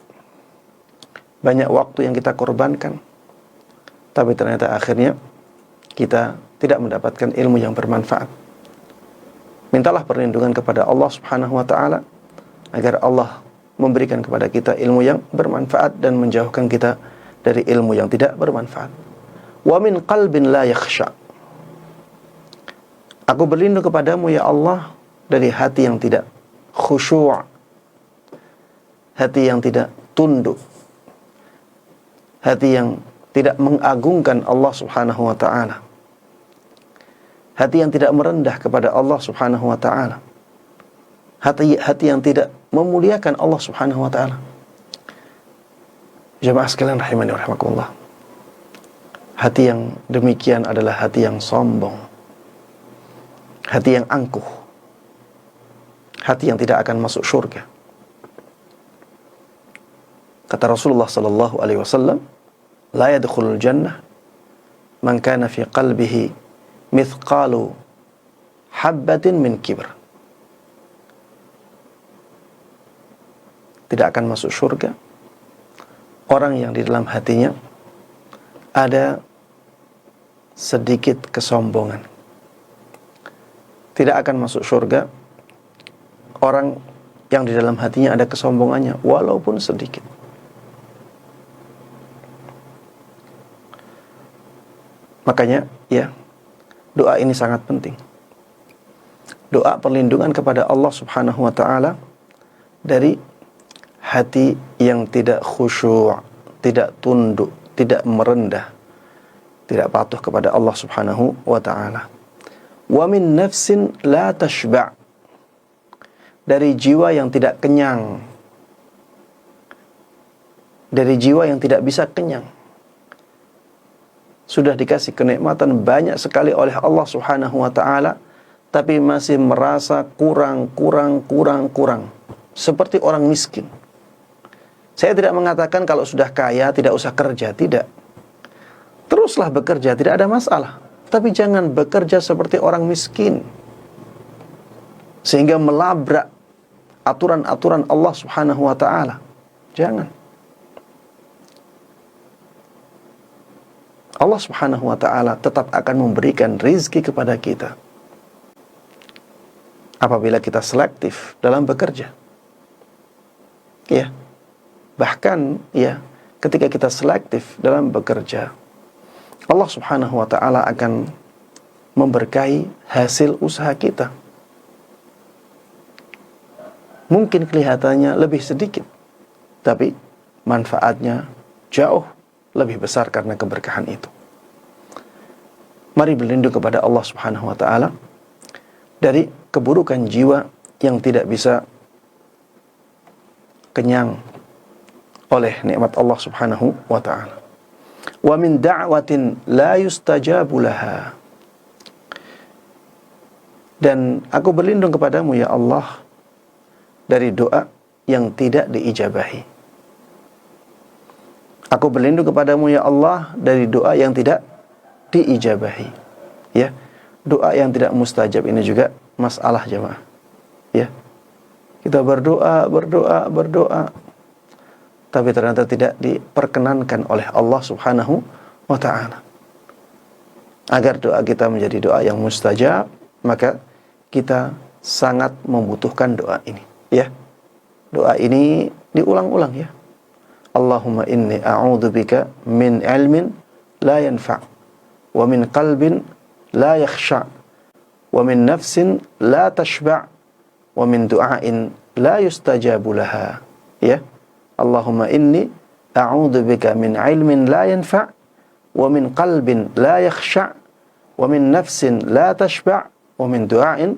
banyak waktu yang kita korbankan, tapi ternyata akhirnya kita tidak mendapatkan ilmu yang bermanfaat. Mintalah perlindungan kepada Allah Subhanahu wa ta'ala agar Allah memberikan kepada kita ilmu yang bermanfaat dan menjauhkan kita dari ilmu yang tidak bermanfaat. Wa min qalbin la yakhsha. Aku berlindung kepadamu ya Allah dari hati yang tidak khusyuk, hati yang tidak tunduk, hati yang tidak mengagungkan Allah Subhanahu wa ta'ala, hati yang tidak merendah kepada Allah Subhanahu wa ta'ala, hati yang tidak memuliakan Allah Subhanahu wa ta'ala. Jamaah sekalian rahimani wa rahimakumullah, hati yang demikian adalah hati yang sombong, hati yang angkuh, hati yang tidak akan masuk surga. Kata Rasulullah sallallahu alaihi wasallam, la yadkhulul jannah man kana fi qalbihi mithqalu habbatin min kibr. Tidak akan masuk surga orang yang di dalam hatinya ada sedikit kesombongan. Tidak akan masuk surga orang yang di dalam hatinya ada kesombongannya walaupun sedikit. Makanya ya, doa ini sangat penting. Doa perlindungan kepada Allah Subhanahu wa ta'ala dari hati yang tidak khusyuk, tidak tunduk, tidak merendah, tidak patuh kepada Allah Subhanahu wa ta'ala. Wa min nafsin la tashba', dari jiwa yang tidak kenyang, dari jiwa yang tidak bisa kenyang. Sudah dikasih kenikmatan banyak sekali oleh Allah Subhanahu wa ta'ala, tapi masih merasa kurang. Seperti orang miskin. Saya tidak mengatakan kalau sudah kaya tidak usah kerja, tidak. Teruslah bekerja, tidak ada masalah. Tapi jangan bekerja seperti orang miskin, sehingga melabrak aturan-aturan Allah Subhanahu wa ta'ala. Jangan. Allah Subhanahu wa ta'ala tetap akan memberikan rizki kepada kita apabila kita selektif dalam bekerja. Ya. Bahkan ya, ketika kita selektif dalam bekerja, Allah Subhanahu wa ta'ala akan memberkahi hasil usaha kita. Mungkin kelihatannya lebih sedikit, tapi manfaatnya jauh lebih besar karena keberkahan itu. Mari berlindung kepada Allah Subhanahu wa ta'ala dari keburukan jiwa yang tidak bisa kenyang oleh nikmat Allah Subhanahu wa ta'ala. Wa min da'watin la yustajabu laha, dan aku berlindung kepadamu ya Allah dari doa yang tidak diijabahi. Aku berlindung kepadamu ya Allah dari doa yang tidak diijabahi. Ya, doa yang tidak mustajab ini juga masalah jemaah. Ya, kita berdoa, tapi ternyata tidak diperkenankan oleh Allah Subhanahu wa ta'ala. Agar doa kita menjadi doa yang mustajab, maka kita sangat membutuhkan doa ini. Ya, doa ini diulang-ulang ya. Allahumma inni a'udzubika min ilmin la yanfa' wa min qalbin la yakhsha' wa min nafsin la tashba' wa min du'ain la yustajabu laha. Ya, Allahumma inni a'udzubika min ilmin la yanfa' wa min qalbin la yakhsha' wa min nafsin la tashba' wa min du'ain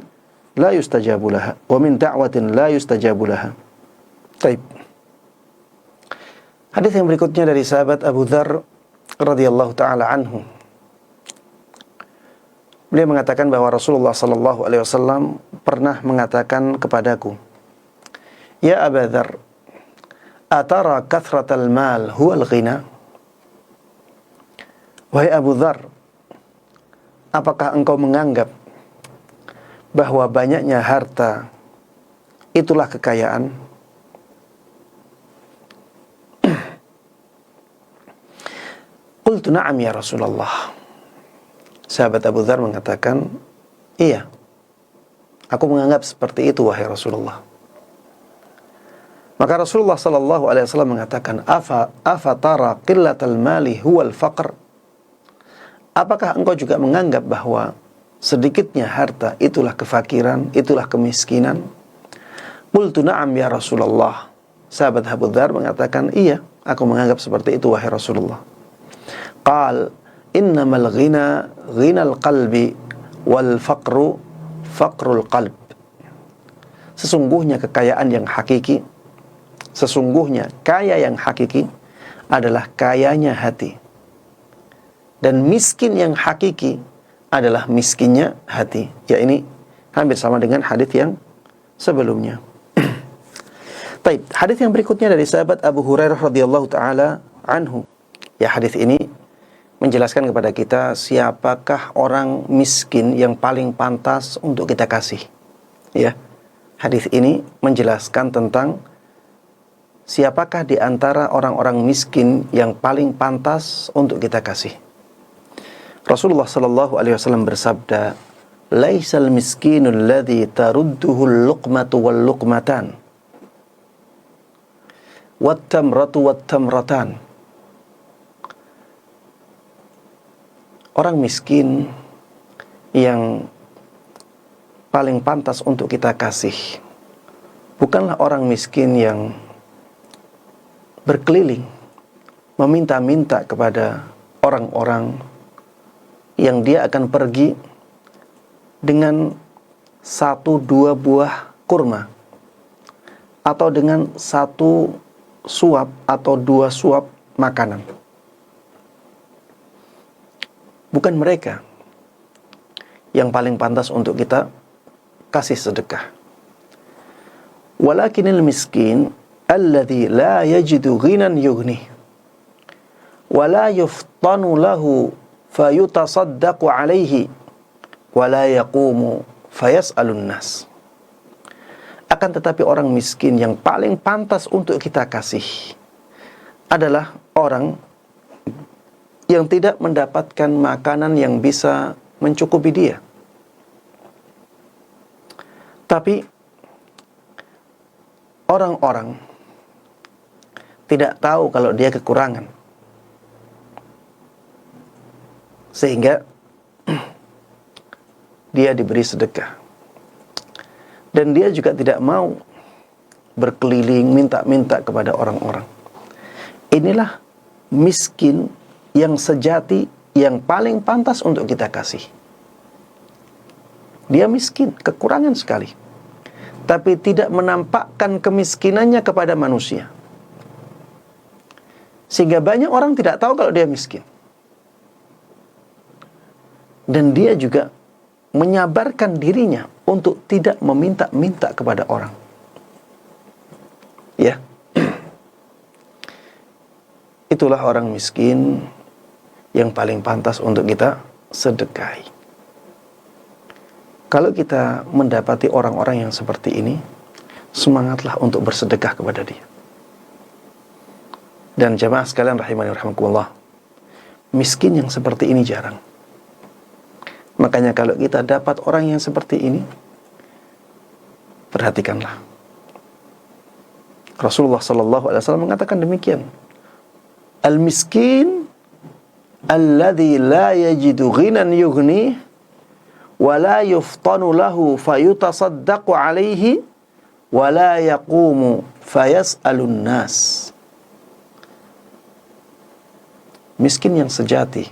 la yustajabu laha wa min da'watin la yustajabu laha. Baik. Hadis yang berikutnya dari sahabat Abu Dzar radhiyallahu taala anhu. Beliau mengatakan bahwa Rasulullah sallallahu alaihi wasallam pernah mengatakan kepadaku, "Ya Abu Dzar, atara kathratal mal huwal ghina?" Wahai Abu Dzar, apakah engkau menganggap bahwa banyaknya harta itulah kekayaan? Qultu na'am ya Rasulullah. Sahabat Abu Dzar mengatakan, iya, aku menganggap seperti itu wahai Rasulullah. Maka Rasulullah sallallahu alaihi wasallam mengatakan, afa tara qillatal mali huwal faqr? Apakah engkau juga menganggap bahwa sedikitnya harta itulah kefakiran, itulah kemiskinan? Qultu na'am ya Rasulullah. Sahabat Abu Dzar mengatakan, iya, aku menganggap seperti itu wahai Rasulullah. Qal innamal ghina ghinal qalbi wal faqru faqrul qalb. Sesungguhnya kekayaan yang hakiki, sesungguhnya kaya yang hakiki adalah kayanya hati. Dan miskin yang hakiki adalah miskinnya hati. Ya, ini hampir sama dengan hadis yang sebelumnya. Baik, hadis yang berikutnya dari sahabat Abu Hurairah radhiyallahu taala anhu. Ya, hadis ini menjelaskan kepada kita siapakah orang miskin yang paling pantas untuk kita kasih. Ya. Hadis ini menjelaskan tentang siapakah di antara orang-orang miskin yang paling pantas untuk kita kasih. Rasulullah sallallahu alaihi wasallam bersabda, "Laisal miskinul ladzi tarudduhul luqmatu wal luqmatan wat tamratu wat tamratan." Orang miskin yang paling pantas untuk kita kasih bukanlah orang miskin yang berkeliling meminta-minta kepada orang-orang yang dia akan pergi dengan 1-2 buah kurma atau dengan 1 suap atau 2 suap makanan. Bukan mereka yang paling pantas untuk kita kasih sedekah. Walakinil miskin alladzi la yajidu ghinan yughni wa la yuftanu lahu fayutasaddaqu alaihi wa la yaqumu fayas'alun nas. Akan tetapi orang miskin yang paling pantas untuk kita kasih adalah orang yang tidak mendapatkan makanan yang bisa mencukupi dia, tapi orang-orang tidak tahu kalau dia kekurangan, sehingga dia diberi sedekah. Dan dia juga tidak mau berkeliling minta-minta kepada orang-orang. Inilah miskin yang sejati, yang paling pantas untuk kita kasih. Dia miskin, kekurangan sekali, tapi tidak menampakkan kemiskinannya kepada manusia, sehingga banyak orang tidak tahu kalau dia miskin. Dan dia juga menyabarkan dirinya untuk tidak meminta-minta kepada orang. Ya. Itulah orang miskin yang paling pantas untuk kita sedekahi. Kalau kita mendapati orang-orang yang seperti ini, semangatlah untuk bersedekah kepada dia. Dan jamaah sekalian rahimani rahimakumullah, miskin yang seperti ini jarang. Makanya kalau kita dapat orang yang seperti ini, perhatikanlah. Rasulullah sallallahu alaihi wasallam mengatakan demikian. Al-miskin alladzi la yajidu ghinan yughni wa la yuftanu lahu fayutasaddaqu alaihi wa la yaqumu fayas'alun nas. Miskin yang sejati,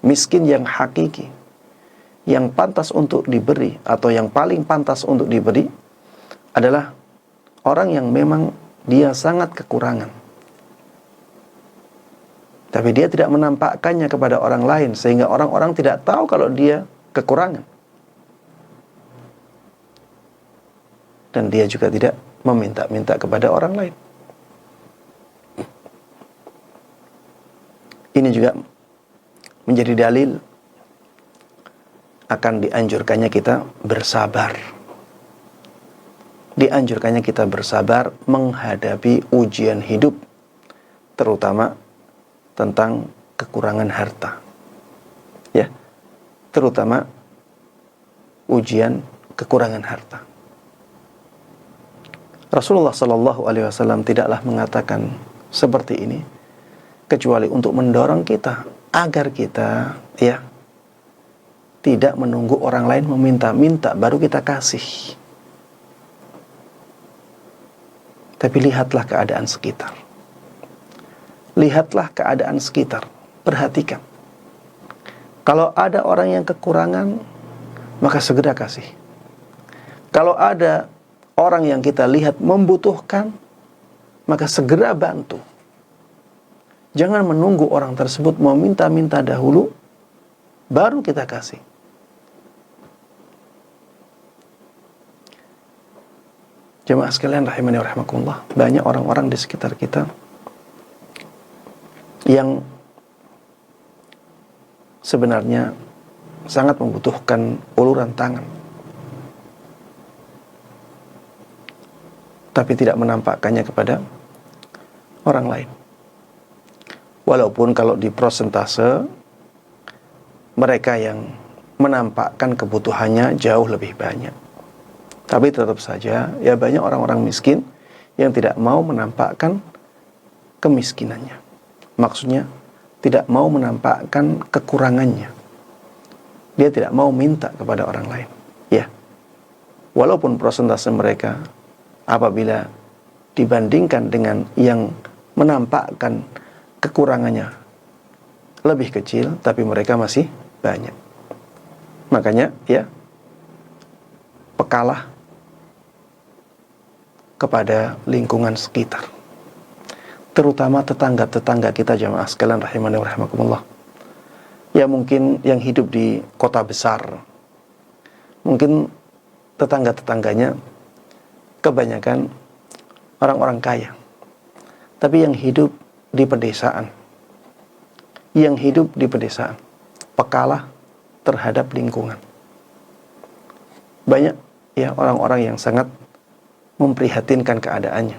miskin yang hakiki, yang pantas untuk diberi atau yang paling pantas untuk diberi adalah orang yang memang dia sangat kekurangan, tapi dia tidak menampakkannya kepada orang lain, sehingga orang-orang tidak tahu kalau dia kekurangan. Dan dia juga tidak meminta-minta kepada orang lain. Ini juga menjadi dalil akan dianjurkannya kita bersabar. Dianjurkannya kita bersabar menghadapi ujian hidup, terutama tentang kekurangan harta. Ya, terutama ujian kekurangan harta. Rasulullah sallallahu alaihi wasallam tidaklah mengatakan seperti ini kecuali untuk mendorong kita agar kita tidak menunggu orang lain meminta-minta baru kita kasih. Tapi lihatlah keadaan sekitar. Lihatlah keadaan sekitar. Perhatikan. Kalau ada orang yang kekurangan, maka segera kasih. Kalau ada orang yang kita lihat membutuhkan, maka segera bantu. Jangan menunggu orang tersebut meminta-minta dahulu, baru kita kasih. Jemaah sekalian rahimani wa rahimakumullah, banyak orang-orang di sekitar kita yang sebenarnya sangat membutuhkan uluran tangan, tapi tidak menampakkannya kepada orang lain. Walaupun kalau di persentase mereka yang menampakkan kebutuhannya jauh lebih banyak, tapi tetap saja ya banyak orang-orang miskin yang tidak mau menampakkan kemiskinannya. Maksudnya tidak mau menampakkan kekurangannya. Dia tidak mau minta kepada orang lain. Ya, walaupun persentase mereka apabila dibandingkan dengan yang menampakkan kekurangannya lebih kecil, tapi mereka masih banyak. Makanya ya, pekalah kepada lingkungan sekitar, terutama tetangga-tetangga kita jamaah sekalian rahimani wa rahimakumullah. Ya mungkin yang hidup di kota besar, mungkin tetangga-tetangganya kebanyakan orang-orang kaya. Tapi yang hidup di pedesaan, pekalah terhadap lingkungan. Banyak ya orang-orang yang sangat memprihatinkan keadaannya,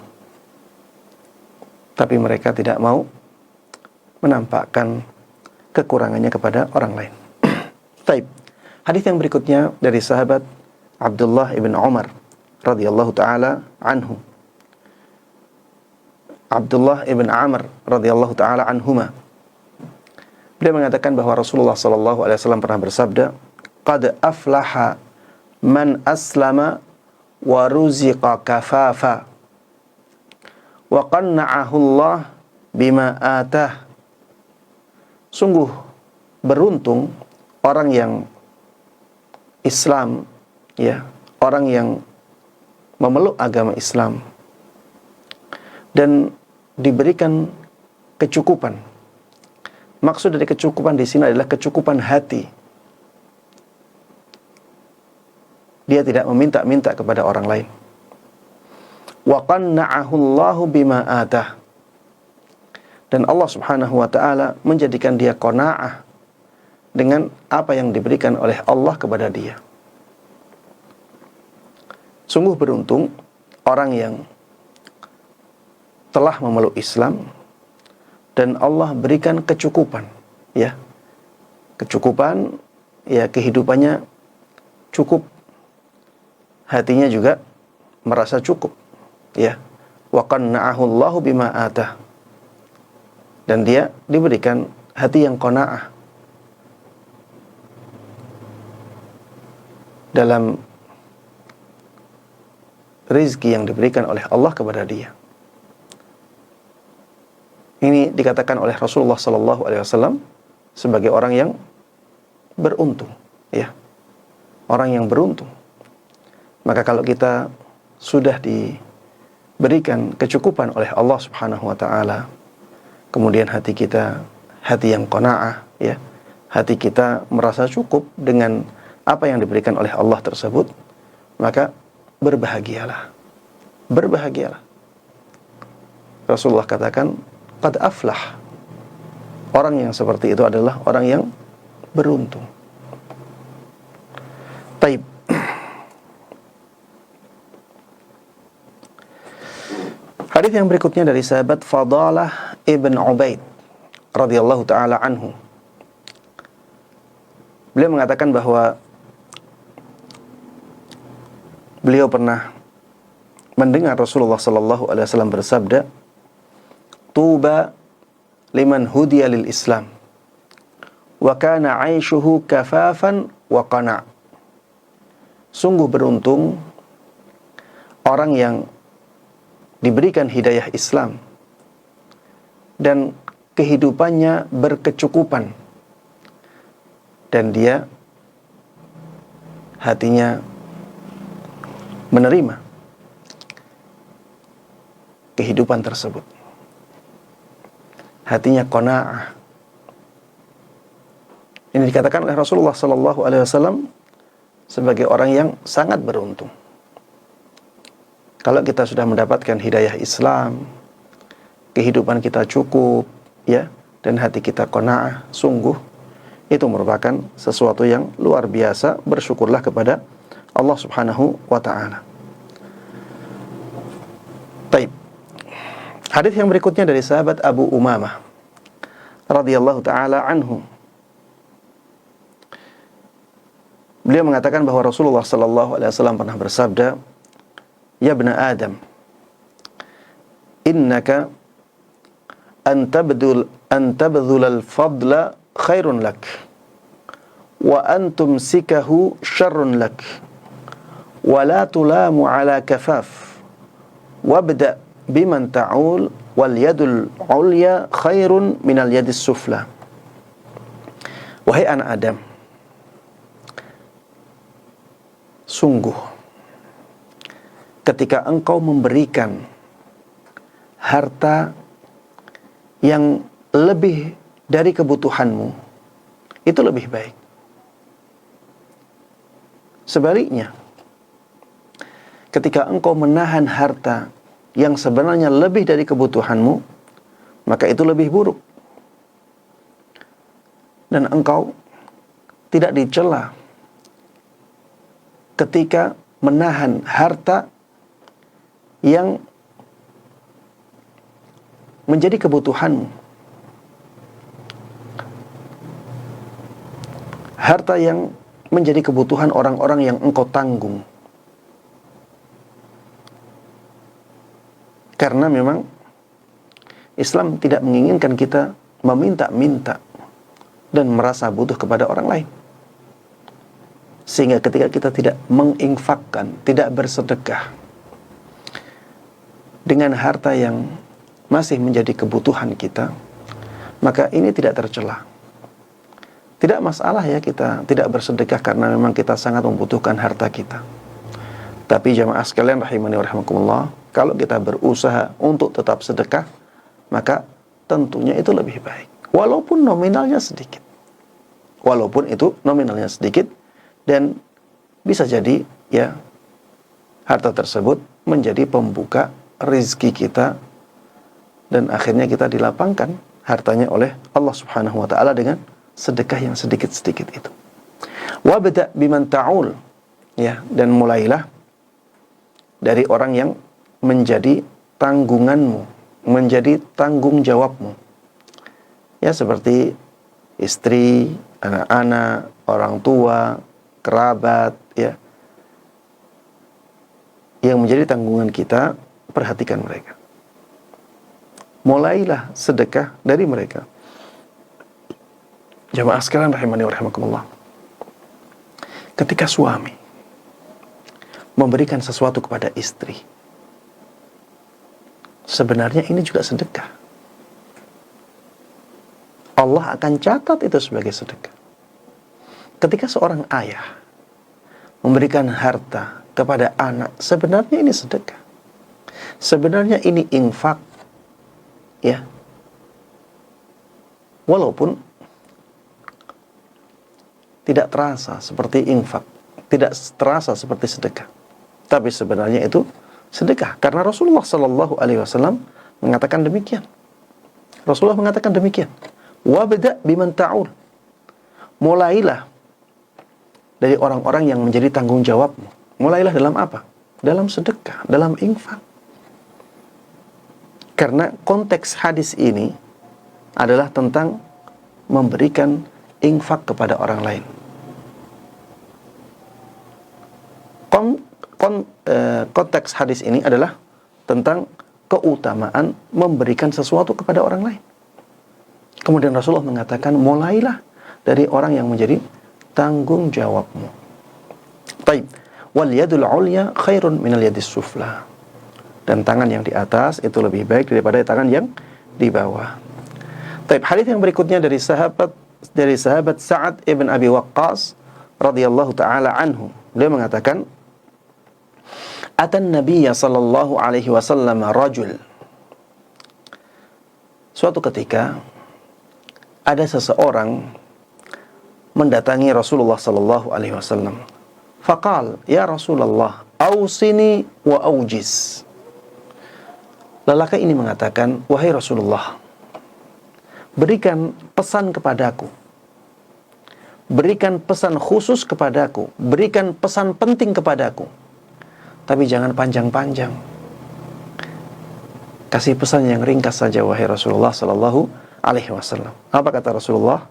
tapi mereka tidak mau menampakkan kekurangannya kepada orang lain. Taib. Hadis yang berikutnya dari sahabat Abdullah ibn Umar radhiyallahu taala anhu. Abdullah ibn Amr radhiyallahu taala anhuma. Beliau mengatakan bahwa Rasulullah sallallahu alaihi wasallam pernah bersabda, "Qad aflaha man aslama wa ruziqa kafafa wa qanna'ahu Allah bima atah." Sungguh beruntung orang yang Islam, ya, orang yang memeluk agama Islam dan diberikan kecukupan. Maksud dari kecukupan di sini adalah kecukupan hati. Dia tidak meminta-minta kepada orang lain. Wa qanna'ahu Allahu bima atah. Dan Allah Subhanahu wa taala menjadikan dia qanaah dengan apa yang diberikan oleh Allah kepada dia. Sungguh beruntung orang yang telah memeluk Islam dan Allah berikan kecukupan, ya. Kecukupan, ya, kehidupannya cukup. Hatinya juga merasa cukup, ya. Wa qanna'ahu Allahu bima atah. Dan dia diberikan hati yang qanaah dalam rizki yang diberikan oleh Allah kepada dia. Ini dikatakan oleh Rasulullah sallallahu alaihi wasallam sebagai orang yang beruntung, ya. Orang yang beruntung. Maka kalau kita sudah diberikan kecukupan oleh Allah Subhanahu wa taala, kemudian hati kita hati yang qanaah, ya. Hati kita merasa cukup dengan apa yang diberikan oleh Allah tersebut, maka berbahagialah. Berbahagialah. Rasulullah katakan, qad aflah. Orang yang seperti itu adalah orang yang beruntung. Taib. Hadis yang berikutnya dari sahabat Fadalah ibn Ubaid radhiyallahu taala anhu. Beliau mengatakan bahwa beliau pernah mendengar Rasulullah sallallahu alaihi wasallam bersabda, "Tuba liman hudiya lil Islam wa kana 'aishuhu kafafan wa qana'. Sungguh beruntung orang yang diberikan hidayah Islam dan kehidupannya berkecukupan dan dia hatinya menerima kehidupan tersebut. Hatinya qanaah. Ini dikatakan oleh Rasulullah sallallahu alaihi wasallam sebagai orang yang sangat beruntung. Kalau kita sudah mendapatkan hidayah Islam, kehidupan kita cukup, ya, dan hati kita qanaah, sungguh itu merupakan sesuatu yang luar biasa. Bersyukurlah kepada Allah Subhanahu wa taala. Baik. Hadis yang berikutnya dari sahabat Abu Umamah radhiyallahu taala anhu. Beliau mengatakan bahwa Rasulullah sallallahu alaihi wasallam pernah bersabda, "Ya ibna Adam, innaka an tabdhul al-fadla khairun lak wa an tumsikahu syarrun lak wa la tulamu ala kafaf wabda biman ta'ul wal yadul ulya khairun minal yadis sufla." Wahai anak Adam, sungguh ketika engkau memberikan harta yang lebih dari kebutuhanmu, itu lebih baik. Sebaliknya, ketika engkau menahan harta yang sebenarnya lebih dari kebutuhanmu, maka itu lebih buruk. Dan engkau tidak dicela ketika menahan harta yang menjadi kebutuhanmu. Harta yang menjadi kebutuhan orang-orang yang engkau tanggung. Karena memang Islam tidak menginginkan kita meminta-minta dan merasa butuh kepada orang lain. Sehingga ketika kita tidak menginfakkan, tidak bersedekah dengan harta yang masih menjadi kebutuhan kita, maka ini tidak tercela. Tidak masalah ya kita tidak bersedekah karena memang kita sangat membutuhkan harta kita. Tapi jamaah sekalian rahimani wa rahimakumullah, kalau kita berusaha untuk tetap sedekah, maka tentunya itu lebih baik. Walaupun nominalnya sedikit. Walaupun itu nominalnya sedikit, dan bisa jadi ya harta tersebut menjadi pembuka rezeki kita dan akhirnya kita dilapangkan hartanya oleh Allah Subhanahu wa taala dengan sedekah yang sedikit-sedikit itu. Wabda biman ta'ul, ya, dan mulailah dari orang yang menjadi tanggunganmu, menjadi tanggung jawabmu. Ya, seperti istri, anak-anak, orang tua, kerabat, ya, yang menjadi tanggungan kita, perhatikan mereka. Mulailah sedekah dari mereka. Jamaah sekalian rahimani wa rahimakumullah. Ketika suami memberikan sesuatu kepada istri, sebenarnya ini juga sedekah. Allah akan catat itu sebagai sedekah. Ketika seorang ayah memberikan harta kepada anak, sebenarnya ini sedekah. Sebenarnya ini infak, ya. Walaupun tidak terasa seperti infak, tidak terasa seperti sedekah, tapi sebenarnya itu sedekah. Karena Rasulullah Sallallahu Alaihi Wasallam mengatakan demikian. Rasulullah mengatakan demikian. Wabda biman ta'ul. Mulailah dari orang-orang yang menjadi tanggung jawabmu. Mulailah dalam apa? Dalam sedekah, dalam infak. Karena konteks hadis ini adalah tentang memberikan infak kepada orang lain. Konteks hadis ini adalah tentang keutamaan memberikan sesuatu kepada orang lain. Kemudian Rasulullah mengatakan, mulailah dari orang yang menjadi tanggung jawabmu. Taib. Wal yadul ulya khairun minal yadis sufla. Dan tangan yang di atas itu lebih baik daripada tangan yang di bawah. Taib. Hadis yang berikutnya dari sahabat Sa'ad ibn Abi Waqqas radhiyallahu taala anhu. Beliau mengatakan, "Atan Nabiyya sallallahu alaihi wasallam rajul." Suatu ketika ada seseorang mendatangi Rasulullah sallallahu alaihi wasallam. Faqal, "Ya Rasulullah, ausini wa aujiz." Lelaki ini mengatakan, "Wahai Rasulullah, berikan pesan kepadaku. Berikan pesan khusus kepadaku, berikan pesan penting kepadaku. Tapi jangan panjang-panjang. Kasih pesan yang ringkas saja wahai Rasulullah sallallahu alaihi wasallam." Apa kata Rasulullah?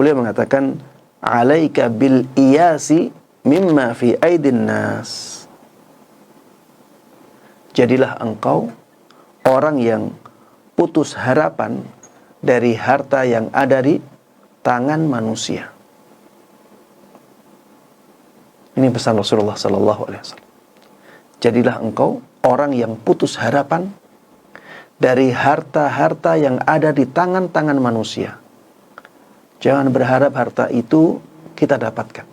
Beliau mengatakan, "Alaika bil iyasi mimma fi aidin nas." Jadilah engkau orang yang putus harapan dari harta yang ada di tangan manusia. Ini pesan Rasulullah sallallahu alaihi wasallam. Jadilah engkau orang yang putus harapan dari harta-harta yang ada di tangan-tangan manusia. Jangan berharap harta itu kita dapatkan.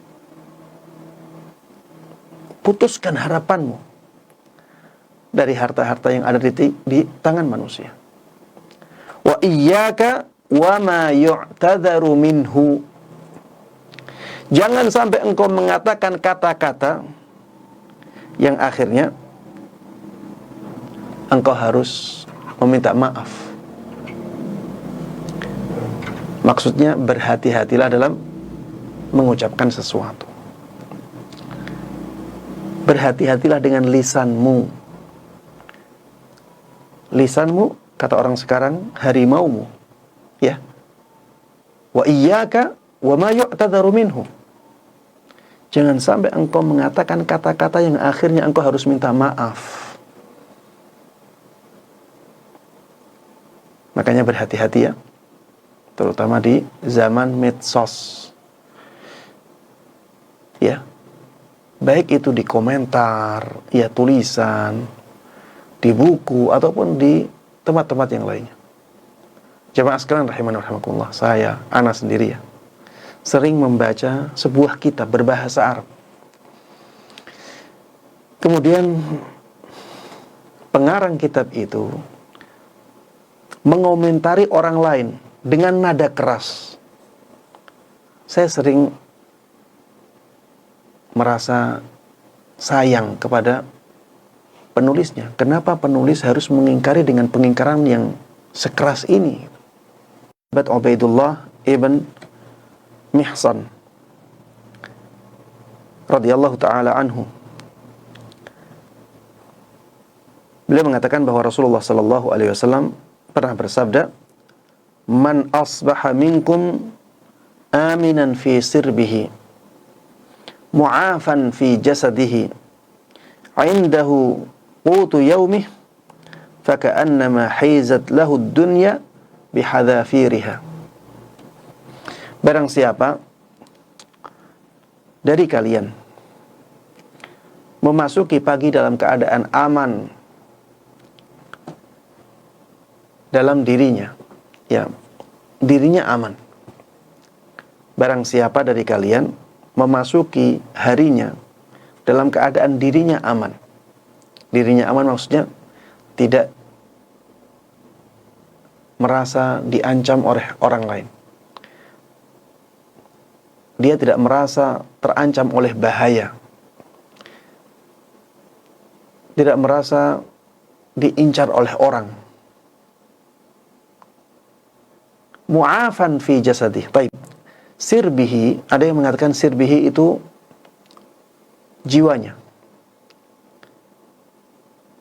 Putuskan harapanmu dari harta-harta yang ada di tangan manusia. Wa iyyaka wa ma yu'tadharu minhu. Jangan sampai engkau mengatakan kata-kata yang akhirnya engkau harus meminta maaf. Maksudnya berhati-hatilah dalam mengucapkan sesuatu. Berhati-hatilah dengan lisanmu. Lisanmu, kata orang sekarang, harimaumu. Ya. Wa iyyaka wa ma yu'tadharu minhu. Jangan sampai engkau mengatakan kata-kata yang akhirnya engkau harus minta maaf. Makanya berhati-hati ya, terutama di zaman medsos. Ya, baik itu di komentar, ya tulisan, di buku, ataupun di tempat-tempat yang lainnya. Jamaah sekalian rahimani wa rahimakumullah, saya, ana sendiri ya, sering membaca sebuah kitab berbahasa Arab. Kemudian pengarang kitab itu mengomentari orang lain dengan nada keras. Saya sering merasa sayang kepada penulisnya. Kenapa penulis harus mengingkari dengan pengingkaran yang sekeras ini? Sahabat Ubaidullah ibn Mihsan radhiyallahu taala anhu, beliau mengatakan bahwa Rasulullah sallallahu alaihi wasallam pernah bersabda, "Man asbaha minkum aminan fi sirbihi, mu'afan fi jasadihi, indahu qutu yaumih, faka'annama hizat lahu dunya bihadafiriha." Barang siapa dari kalian memasuki pagi dalam keadaan aman dalam dirinya, ya, dirinya aman. Barang siapa dari kalian memasuki harinya dalam keadaan dirinya aman. Dirinya aman maksudnya tidak merasa diancam oleh orang lain. Dia tidak merasa terancam oleh bahaya. Tidak merasa diincar oleh orang. Mu'afan fi jasadih. Baik. Sirbihi, ada yang mengatakan sirbihi itu jiwanya.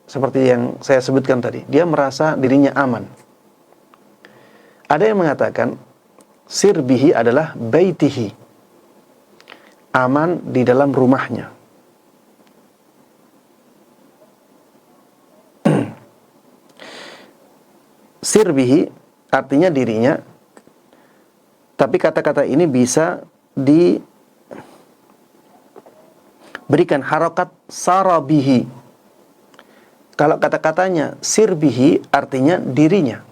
Seperti yang saya sebutkan tadi, dia merasa dirinya aman. Ada yang mengatakan sirbihi adalah baitihi, aman di dalam rumahnya. Sirbihi artinya dirinya, tapi kata-kata ini bisa berikan harokat sarabihi. Kalau kata-katanya sirbihi artinya dirinya.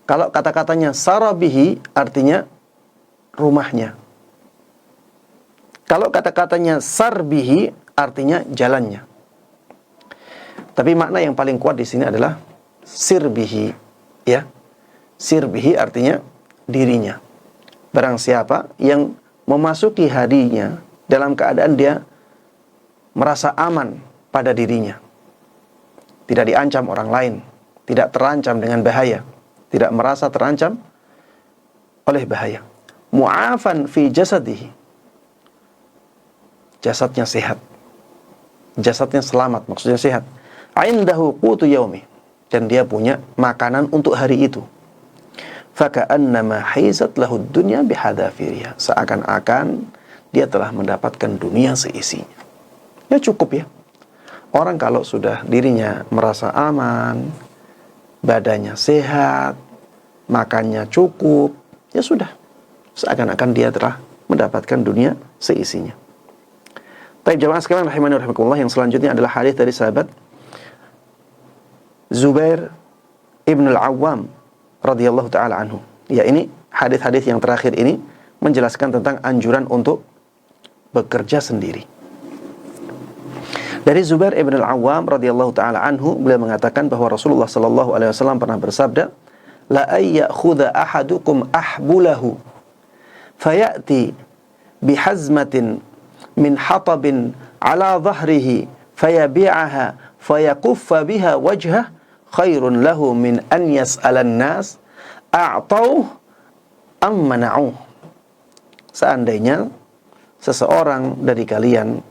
Kalau kata-katanya sarabihi artinya rumahnya. Kalau kata-katanya sarbihi artinya jalannya. Tapi makna yang paling kuat di sini adalah sirbihi, ya. Sirbihi artinya dirinya. Barang siapa yang memasuki harinya dalam keadaan dia merasa aman pada dirinya, tidak diancam orang lain, tidak terancam dengan bahaya, tidak merasa terancam oleh bahaya. Mu'afan fi jasadihi, jasadnya sehat, jasadnya selamat, maksudnya sehat. Indahu qutu yaumi, dan dia punya makanan untuk hari itu. Faka'annama haizat lahu dunya bihadafiriha, seakan-akan dia telah mendapatkan dunia seisinya. Ya cukup ya. Orang kalau sudah dirinya merasa aman, badannya sehat, makannya cukup, ya sudah, seakan-akan dia telah mendapatkan dunia seisinya. Baik jamaah sekalian rahimani wa rahimakumullah, yang selanjutnya adalah hadis dari sahabat Zubair ibn al-Awwam radhiyallahu taala anhu. Ya, ini hadis-hadis yang terakhir ini menjelaskan tentang anjuran untuk bekerja sendiri. Dari Zubair ibn al-Awwam radhiyallahu taala anhu, beliau mengatakan bahwa Rasulullah sallallahu alaihi wasallam pernah bersabda, la ayyakhudha ahadukum ahbulahu fayati bihazmatin min hatabin ala dhahrihi fayabi'aha fayakuffa biha wajhah khairun lahu min an yas'alan nas a'tauh am mana'uh. Seandainya seseorang dari kalian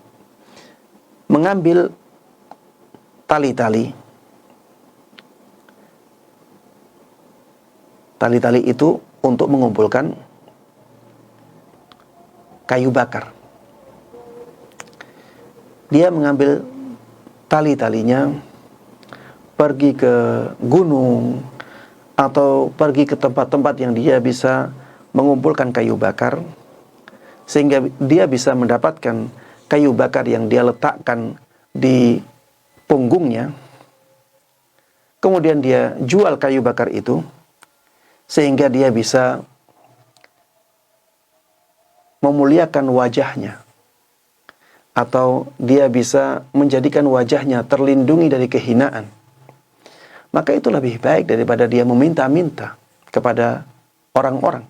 mengambil tali-tali itu untuk mengumpulkan kayu bakar. Dia mengambil tali-talinya, pergi ke gunung atau pergi ke tempat-tempat yang dia bisa mengumpulkan kayu bakar, sehingga dia bisa mendapatkan kayu bakar yang dia letakkan di punggungnya. Kemudian dia jual kayu bakar itu, sehingga dia bisa memuliakan wajahnya, atau dia bisa menjadikan wajahnya terlindungi dari kehinaan, maka itu lebih baik daripada dia meminta-minta kepada orang-orang.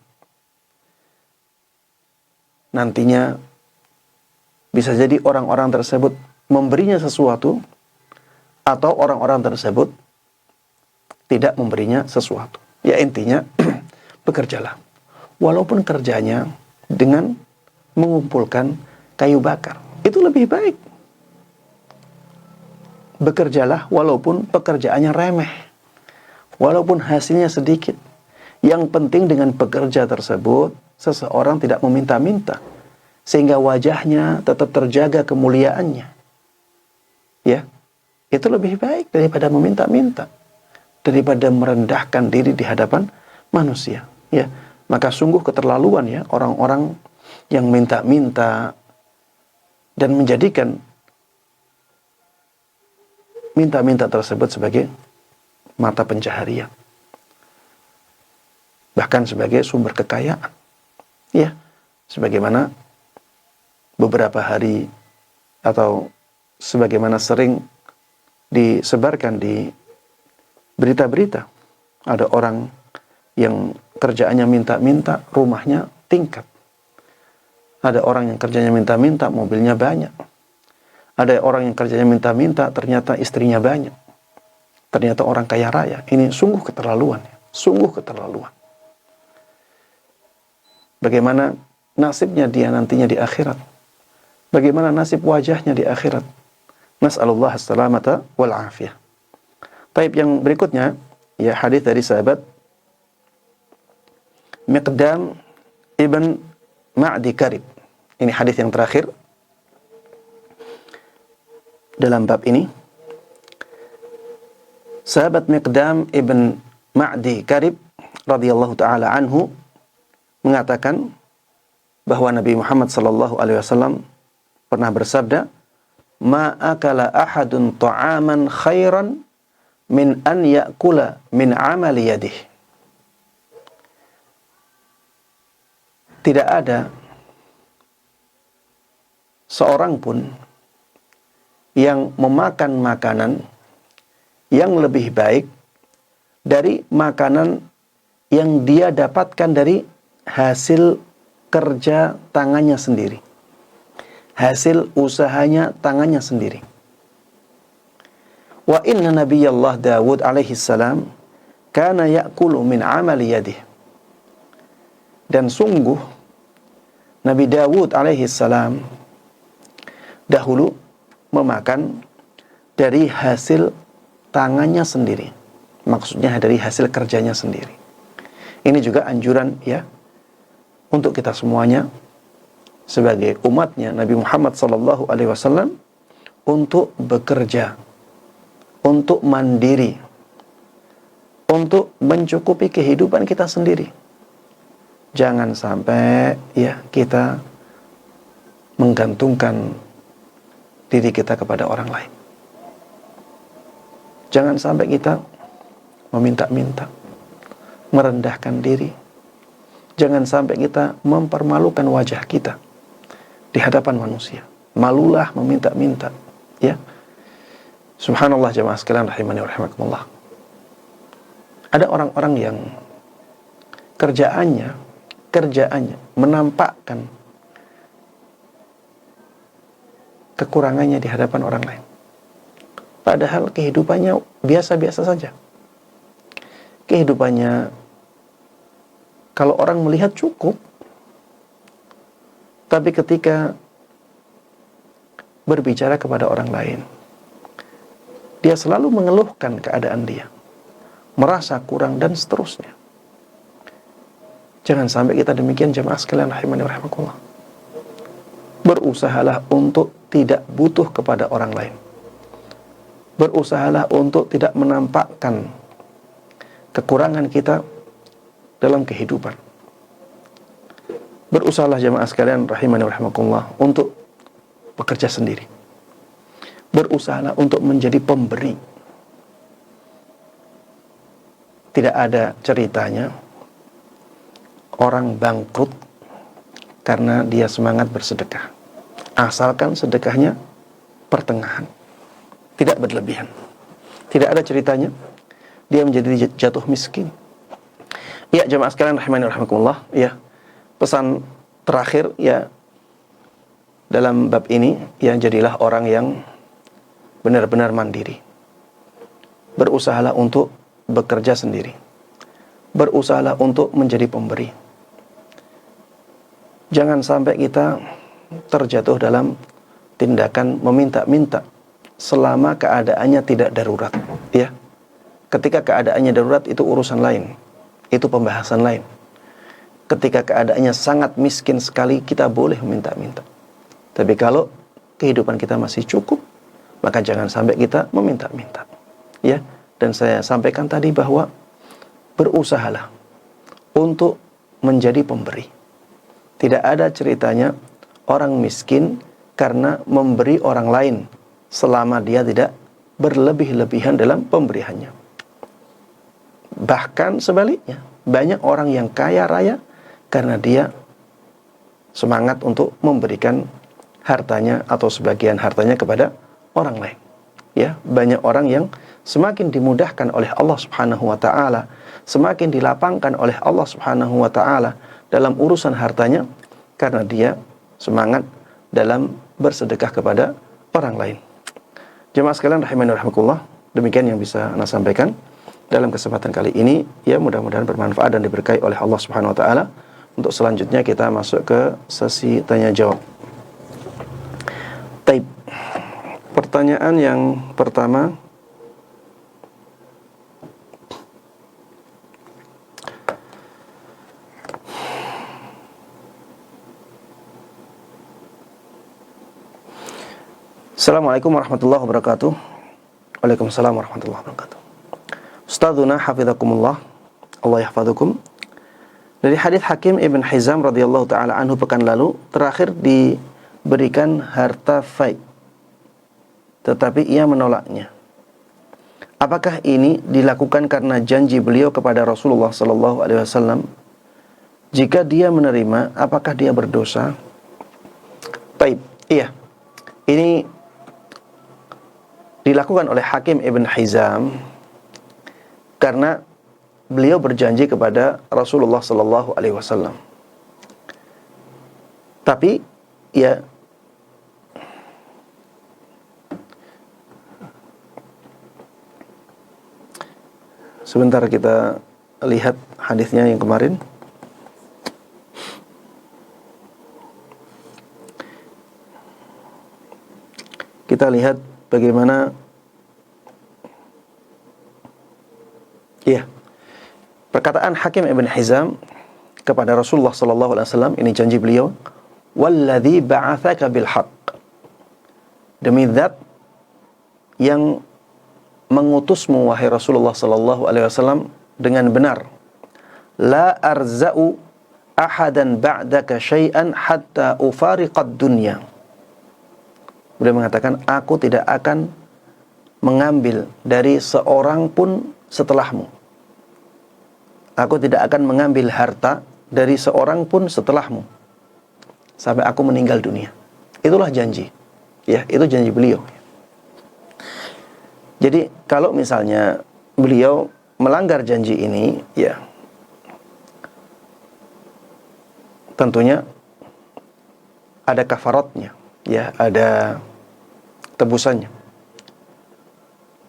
Nantinya bisa jadi orang-orang tersebut memberinya sesuatu, atau orang-orang tersebut tidak memberinya sesuatu. Ya intinya, bekerjalah. Walaupun kerjanya dengan mengumpulkan kayu bakar, itu lebih baik. Bekerjalah walaupun pekerjaannya remeh, walaupun hasilnya sedikit. Yang penting dengan pekerja tersebut, seseorang tidak meminta-minta, sehingga wajahnya tetap terjaga kemuliaannya. Ya, itu lebih baik daripada meminta-minta, daripada merendahkan diri di hadapan manusia. Ya, maka sungguh keterlaluan ya orang-orang yang minta-minta dan menjadikan minta-minta tersebut sebagai mata pencaharian, bahkan sebagai sumber kekayaan. Ya, sebagaimana beberapa hari atau sebagaimana sering disebarkan di berita-berita, ada orang yang kerjaannya minta-minta, rumahnya tingkat. Ada orang yang kerjanya minta-minta, mobilnya banyak. Ada orang yang kerjanya minta-minta, ternyata istrinya banyak. Ternyata orang kaya raya. Ini sungguh keterlaluan. Sungguh keterlaluan. Bagaimana nasibnya dia nantinya di akhirat? Bagaimana nasib wajahnya di akhirat? Nas'alullah as-salamata wal-afiyah. Taib yang berikutnya, ya hadis dari sahabat Miqdam ibn Ma'di Karib. Ini hadis yang terakhir dalam bab ini. Sahabat Miqdam ibn Ma'di Karib radhiyallahu taala anhu mengatakan bahwa Nabi Muhammad sallallahu alaihi wasallam pernah bersabda, "Ma akala ahadun ta'aman khairan min an ya'kula min amali yadih." Tidak ada seorang pun yang memakan makanan yang lebih baik dari makanan yang dia dapatkan dari hasil kerja tangannya sendiri, hasil usahanya tangannya sendiri. Wa inna nabiyallah Dawud alaihi salam kana ya'kulu min amali yadih. Dan sungguh Nabi Dawud alaihi salam dahulu memakan dari hasil tangannya sendiri. Maksudnya dari hasil kerjanya sendiri. Ini juga anjuran ya untuk kita semuanya sebagai umatnya Nabi Muhammad sallallahu alaihi wasallam untuk bekerja, untuk mandiri, untuk mencukupi kehidupan kita sendiri. Jangan sampai ya kita menggantungkan diri kita kepada orang lain. Jangan sampai kita meminta-minta, merendahkan diri. Jangan sampai kita mempermalukan wajah kita di hadapan manusia. Malulah meminta-minta, ya. Subhanallah jemaah sekalian rahimani wa rahimakumullah. Ada orang-orang yang kerjaannya menampakkan kekurangannya di hadapan orang lain. Padahal kehidupannya biasa-biasa saja. Kehidupannya kalau orang melihat cukup, tapi ketika berbicara kepada orang lain, dia selalu mengeluhkan keadaan dia, merasa kurang dan seterusnya. Jangan sampai kita demikian jemaah sekalian rahimani wa rahimakumullah. Berusahalah untuk tidak butuh kepada orang lain. Berusahalah untuk tidak menampakkan kekurangan kita dalam kehidupan. Berusahalah jemaah sekalian rahimani wa rahimakumullah untuk bekerja sendiri. Berusahalah untuk menjadi pemberi. Tidak ada ceritanya orang bangkrut karena dia semangat bersedekah. Asalkan sedekahnya pertengahan, tidak berlebihan. Tidak ada ceritanya dia menjadi jatuh miskin. Ya jemaah sekalian rahimani wa rahimakumullah, ya. Pesan terakhir ya dalam bab ini, ya, jadilah orang yang benar-benar mandiri. Berusahalah untuk bekerja sendiri. Berusahalah untuk menjadi pemberi. Jangan sampai kita terjatuh dalam tindakan meminta-minta selama keadaannya tidak darurat, ya. Ketika keadaannya darurat itu urusan lain, itu pembahasan lain. Ketika keadaannya sangat miskin sekali, kita boleh meminta-minta. Tapi kalau kehidupan kita masih cukup, maka jangan sampai kita meminta-minta, ya. Dan saya sampaikan tadi bahwa berusahalah untuk menjadi pemberi. Tidak ada ceritanya orang miskin karena memberi orang lain selama dia tidak berlebih-lebihan dalam pemberiannya. Bahkan sebaliknya, banyak orang yang kaya raya karena dia semangat untuk memberikan hartanya atau sebagian hartanya kepada orang lain. Ya, banyak orang yang semakin dimudahkan oleh Allah Subhanahu wa taala, semakin dilapangkan oleh Allah Subhanahu wa taala dalam urusan hartanya karena dia semangat dalam bersedekah kepada orang lain. Jemaah sekalian rahimani wa rahimakumullah, demikian yang bisa Anda sampaikan dalam kesempatan kali ini, ya, mudah-mudahan bermanfaat dan diberkahi oleh Allah Subhanahu wa taala. Untuk selanjutnya kita masuk ke sesi tanya jawab. Taib. Pertanyaan yang pertama, Assalamualaikum warahmatullahi wabarakatuh. Waalaikumsalam warahmatullahi wabarakatuh. Ustadzuna hafizakumullah, Allah yahfazukum. Dari hadis Hakim Ibn Hizam radhiyallahu taala anhu pekan lalu, terakhir di berikan harta fai, tetapi ia menolaknya. Apakah ini dilakukan karena janji beliau kepada Rasulullah sallallahu alaihi wasallam? Jika dia menerima, apakah dia berdosa? Baik, iya. Ini dilakukan oleh Hakim Ibn Hizam karena beliau berjanji kepada Rasulullah sallallahu alaihi wasallam. Tapi ya, sebentar kita lihat hadisnya yang kemarin. Kita lihat bagaimana perkataan Hakim Ibn Hizam kepada Rasulullah sallallahu alaihi wasallam, ini janji beliau, "Walladzi ba'atsaka bil haqq." Demi zat yang mengutusmu wahai Rasulullah sallallahu alaihi wasallam dengan benar. La arza'u ahadan ba'daka syai'an hatta ufariqad dunya. Beliau mengatakan, aku tidak akan mengambil dari seorang pun setelahmu. Aku tidak akan mengambil harta dari seorang pun setelahmu sampai aku meninggal dunia. Itulah janji. Ya, itu janji beliau. Jadi kalau misalnya beliau melanggar janji ini, ya tentunya ada kafaratnya, ya ada tebusannya.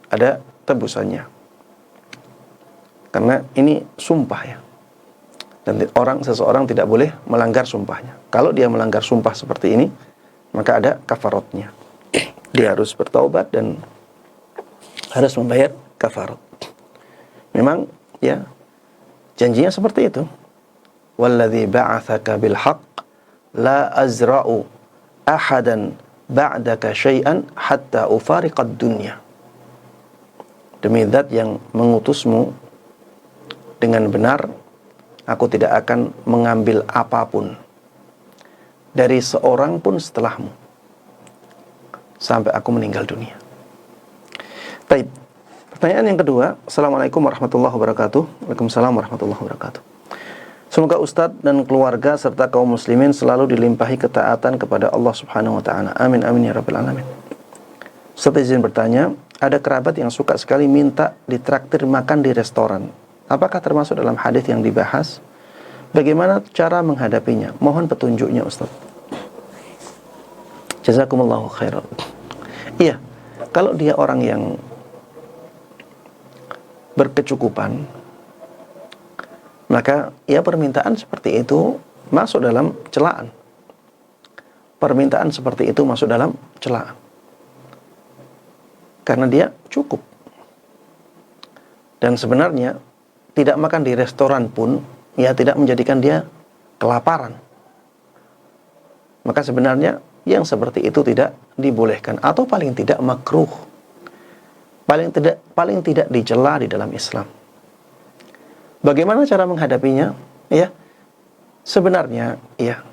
Ada tebusannya. Karena ini sumpah ya. Dan seseorang tidak boleh melanggar sumpahnya. Kalau dia melanggar sumpah seperti ini, maka ada kafaratnya. Dia harus bertaubat dan harus membayar kafarat. Memang ya janjinya seperti itu. Walladzi ba'atsaka bil haqq la azra'u ahadan ba'daka syai'an hatta ufariqad dunya. Demi zat yang mengutusmu dengan benar, aku tidak akan mengambil apapun dari seorang pun setelahmu sampai aku meninggal dunia. Baik. Pertanyaan yang kedua. Assalamualaikum warahmatullahi wabarakatuh. Waalaikumsalam warahmatullahi wabarakatuh. Semoga Ustadz dan keluarga serta kaum muslimin selalu dilimpahi ketaatan kepada Allah Subhanahu wa taala. Amin amin ya rabbal alamin. Ustadz izin bertanya, ada kerabat yang suka sekali minta ditraktir makan di restoran. Apakah termasuk dalam hadis yang dibahas? Bagaimana cara menghadapinya? Mohon petunjuknya Ustadz. Jazakumullahu khairan. Iya, kalau dia orang yang berkecukupan, maka ya permintaan seperti itu masuk dalam celaan. Permintaan seperti itu masuk dalam celaan. Karena dia cukup. Dan sebenarnya tidak makan di restoran pun ya tidak menjadikan dia kelaparan. Maka sebenarnya yang seperti itu tidak dibolehkan atau paling tidak makruh. Paling tidak dicela di dalam Islam. Bagaimana cara menghadapinya? Ya, sebenarnya ya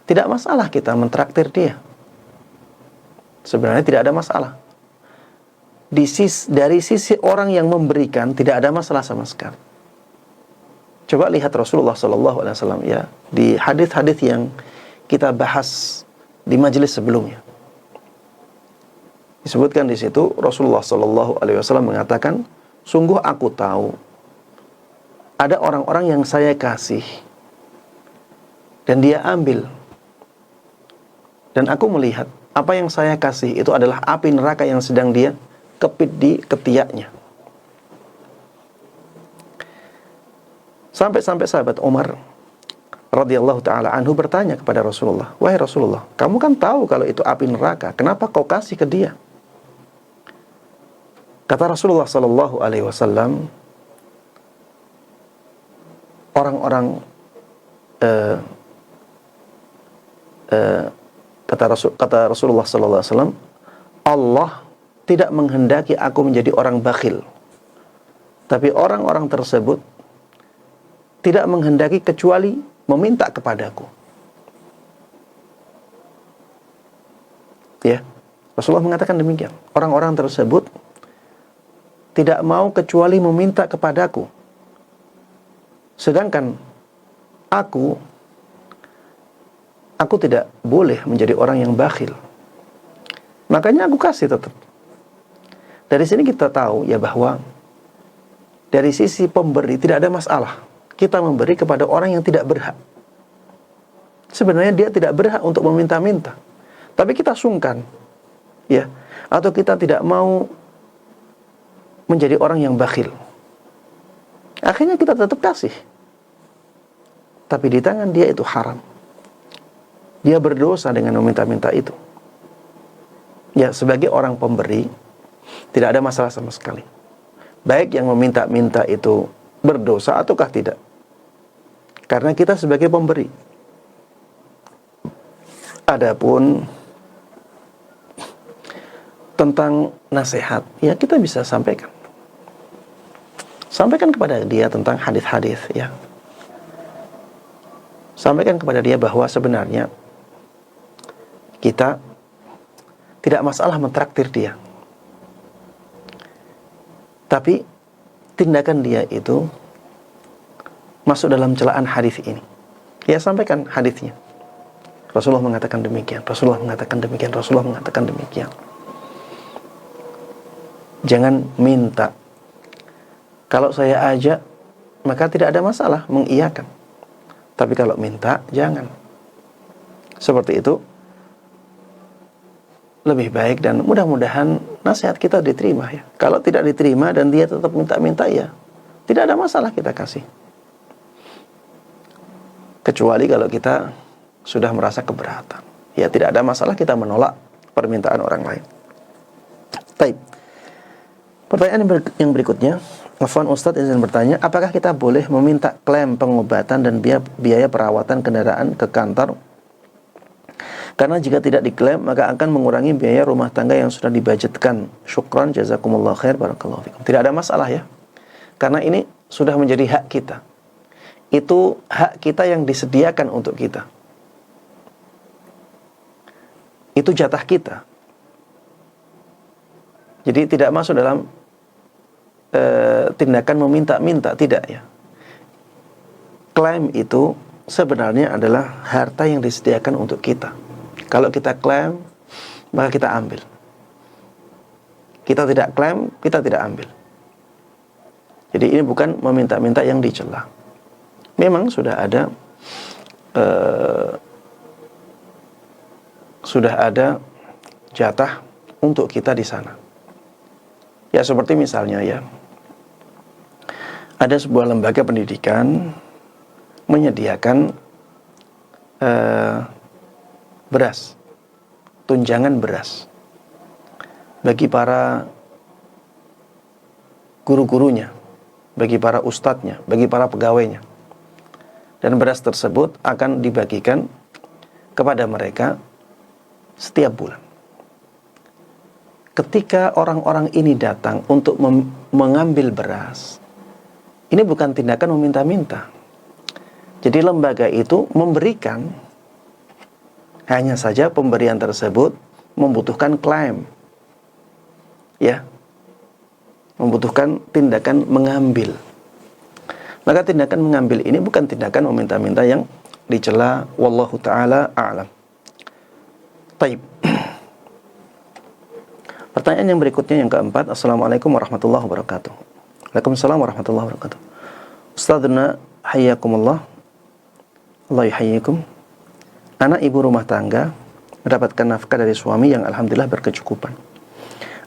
tidak masalah kita mentraktir dia. Sebenarnya tidak ada masalah. Dari sisi orang yang memberikan tidak ada masalah sama sekali. Coba lihat Rasulullah sallallahu alaihi wasallam ya di hadis-hadis yang kita bahas di majelis sebelumnya. Disebutkan di situ Rasulullah sallallahu alaihi wasallam mengatakan, sungguh aku tahu ada orang-orang yang saya kasih dan dia ambil. Dan aku melihat apa yang saya kasih itu adalah api neraka yang sedang dia kepit di ketiaknya. Sampai-sampai sahabat Umar radhiyallahu taala anhu bertanya kepada Rasulullah, "Wahai Rasulullah, kamu kan tahu kalau itu api neraka, kenapa kau kasih ke dia?" Kata Rasulullah sallallahu alaihi wasallam, orang-orang kata Rasulullah sallallahu alaihi wasallam, Allah tidak menghendaki aku menjadi orang bakhil. Tapi orang-orang tersebut tidak menghendaki kecuali meminta kepadaku. Ya, Rasulullah mengatakan demikian. Orang-orang tersebut tidak mau kecuali meminta kepadaku, sedangkan aku tidak boleh menjadi orang yang bakhil. Makanya aku kasih tetap. Dari sini kita tahu ya bahwa dari sisi pemberi tidak ada masalah. Kita memberi kepada orang yang tidak berhak. Sebenarnya dia tidak berhak untuk meminta-minta. Tapi kita sungkan, ya, atau kita tidak mau menjadi orang yang bakhil. Akhirnya kita tetap kasih. Tapi di tangan dia itu haram. Dia berdosa dengan meminta-minta itu. Ya, sebagai orang pemberi tidak ada masalah sama sekali. Baik yang meminta-minta itu berdosa ataukah tidak. Karena kita sebagai pemberi. Adapun tentang nasihat, ya kita bisa sampaikan. Sampaikan kepada dia tentang hadis-hadis, ya. Sampaikan kepada dia bahwa sebenarnya kita tidak masalah mentraktir dia. Tapi tindakan dia itu masuk dalam celaan hadis ini. Ya, sampaikan hadisnya. Rasulullah mengatakan demikian, Rasulullah mengatakan demikian, Rasulullah mengatakan demikian. Jangan minta. Kalau saya ajak, maka tidak ada masalah mengiyakan. Tapi kalau minta, jangan. Seperti itu lebih baik dan mudah-mudahan nasihat kita diterima, ya. Kalau tidak diterima dan dia tetap minta-minta, ya tidak ada masalah kita kasih. Kecuali kalau kita sudah merasa keberatan, ya tidak ada masalah kita menolak permintaan orang lain. Baik. Pertanyaan yang berikutnya, Afwan Ustadz izin bertanya, apakah kita boleh meminta klaim pengobatan dan biaya perawatan kendaraan ke kantor? Karena jika tidak diklaim, maka akan mengurangi biaya rumah tangga yang sudah dibudgetkan. Syukran, jazakumullah khair, barakallahu fikum. Tidak ada masalah, ya. Karena ini sudah menjadi hak kita. Itu hak kita yang disediakan untuk kita. Itu jatah kita. Jadi tidak masuk dalam tindakan meminta-minta, tidak, ya. Klaim itu sebenarnya adalah harta yang disediakan untuk kita. Kalau kita klaim, maka kita ambil. Kita tidak klaim, kita tidak ambil. Jadi ini bukan meminta-minta yang dicela. Memang sudah ada jatah untuk kita di sana. Ya, seperti misalnya, ya, ada sebuah lembaga pendidikan menyediakan beras, tunjangan beras bagi para guru-gurunya, bagi para ustadznya, bagi para pegawainya. Dan beras tersebut akan dibagikan kepada mereka setiap bulan. Ketika orang-orang ini datang untuk mengambil beras, ini bukan tindakan meminta-minta. Jadi lembaga itu memberikan, hanya saja pemberian tersebut membutuhkan klaim, ya, membutuhkan tindakan mengambil. Maka tindakan mengambil ini bukan tindakan meminta-minta yang dicela. Wallahu ta'ala a'lam. Taib. Pertanyaan yang berikutnya, yang keempat. Assalamualaikum warahmatullahi wabarakatuh. Waalaikumsalam warahmatullahi wabarakatuh. Ustadzuna hayyakumullah, Allah yuhayyikum. Anak ibu rumah tangga mendapatkan nafkah dari suami yang alhamdulillah berkecukupan.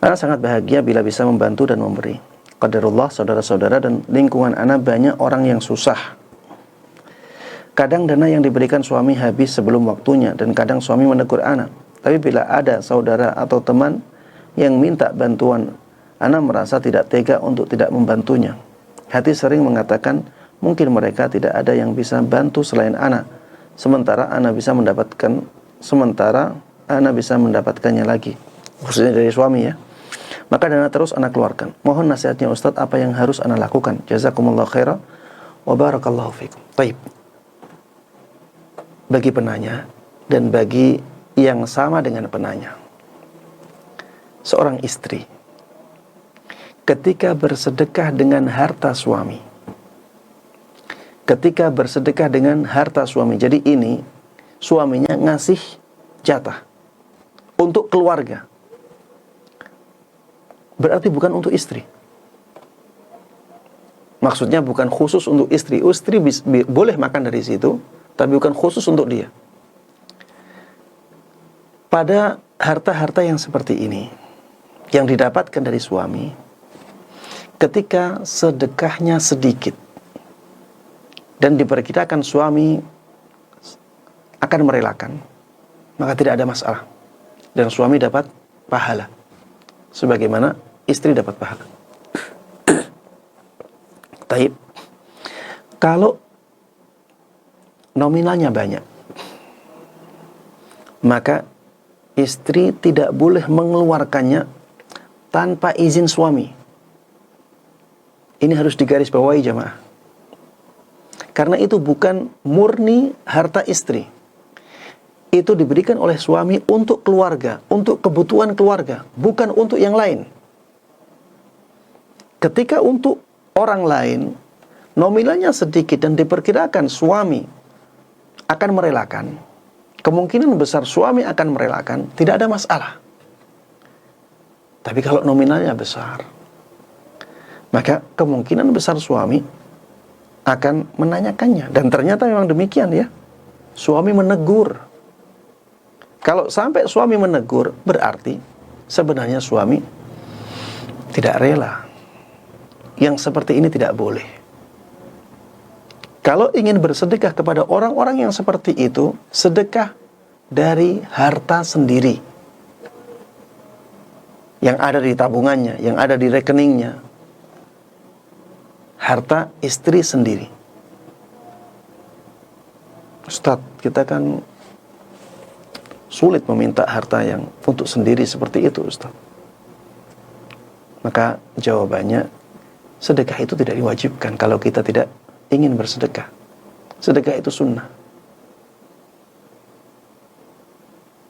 Anak sangat bahagia bila bisa membantu dan memberi. Qadarullah, saudara-saudara dan lingkungan anak banyak orang yang susah. Kadang dana yang diberikan suami habis sebelum waktunya dan kadang suami menegur anak. Tapi bila ada saudara atau teman yang minta bantuan, anak merasa tidak tega untuk tidak membantunya. Hati sering mengatakan mungkin mereka tidak ada yang bisa bantu selain anak. Sementara anak bisa mendapatkannya lagi. Khususnya dari suami, ya. Maka dana terus anak keluarkan. Mohon nasihatnya Ustadz, apa yang harus anak lakukan? Jazakumullah khairah wa barakallahu fikum. Baik. Bagi penanya dan bagi yang sama dengan penanya, seorang istri ketika bersedekah dengan harta suami, ketika bersedekah dengan harta suami, jadi ini suaminya ngasih jatah untuk keluarga, berarti bukan untuk istri. Maksudnya bukan khusus untuk istri. Istri boleh makan dari situ, tapi bukan khusus untuk dia. Pada harta-harta yang seperti ini, yang didapatkan dari suami, ketika sedekahnya sedikit dan diperkirakan suami akan merelakan, maka tidak ada masalah. Dan suami dapat pahala sebagaimana istri dapat pahala. Taib. Kalau nominalnya banyak, maka istri tidak boleh mengeluarkannya tanpa izin suami. Ini harus digarisbawahi jamaah. Karena itu bukan murni harta istri. Itu diberikan oleh suami untuk keluarga, untuk kebutuhan keluarga, bukan untuk yang lain. Ketika untuk orang lain, nominalnya sedikit dan diperkirakan suami akan merelakan, kemungkinan besar suami akan merelakan, tidak ada masalah. Tapi kalau nominalnya besar, maka kemungkinan besar suami akan menanyakannya. Dan ternyata memang demikian ya. Suami menegur. Kalau sampai suami menegur, berarti sebenarnya suami tidak rela. Yang seperti ini tidak boleh. Kalau ingin bersedekah kepada orang-orang yang seperti itu, sedekah dari harta sendiri. Yang ada di tabungannya, yang ada di rekeningnya. Harta istri sendiri. Ustaz, kita kan sulit meminta harta yang untuk sendiri seperti itu, Ustaz. Maka jawabannya, sedekah itu tidak diwajibkan kalau kita tidak ingin bersedekah. Sedekah itu sunnah.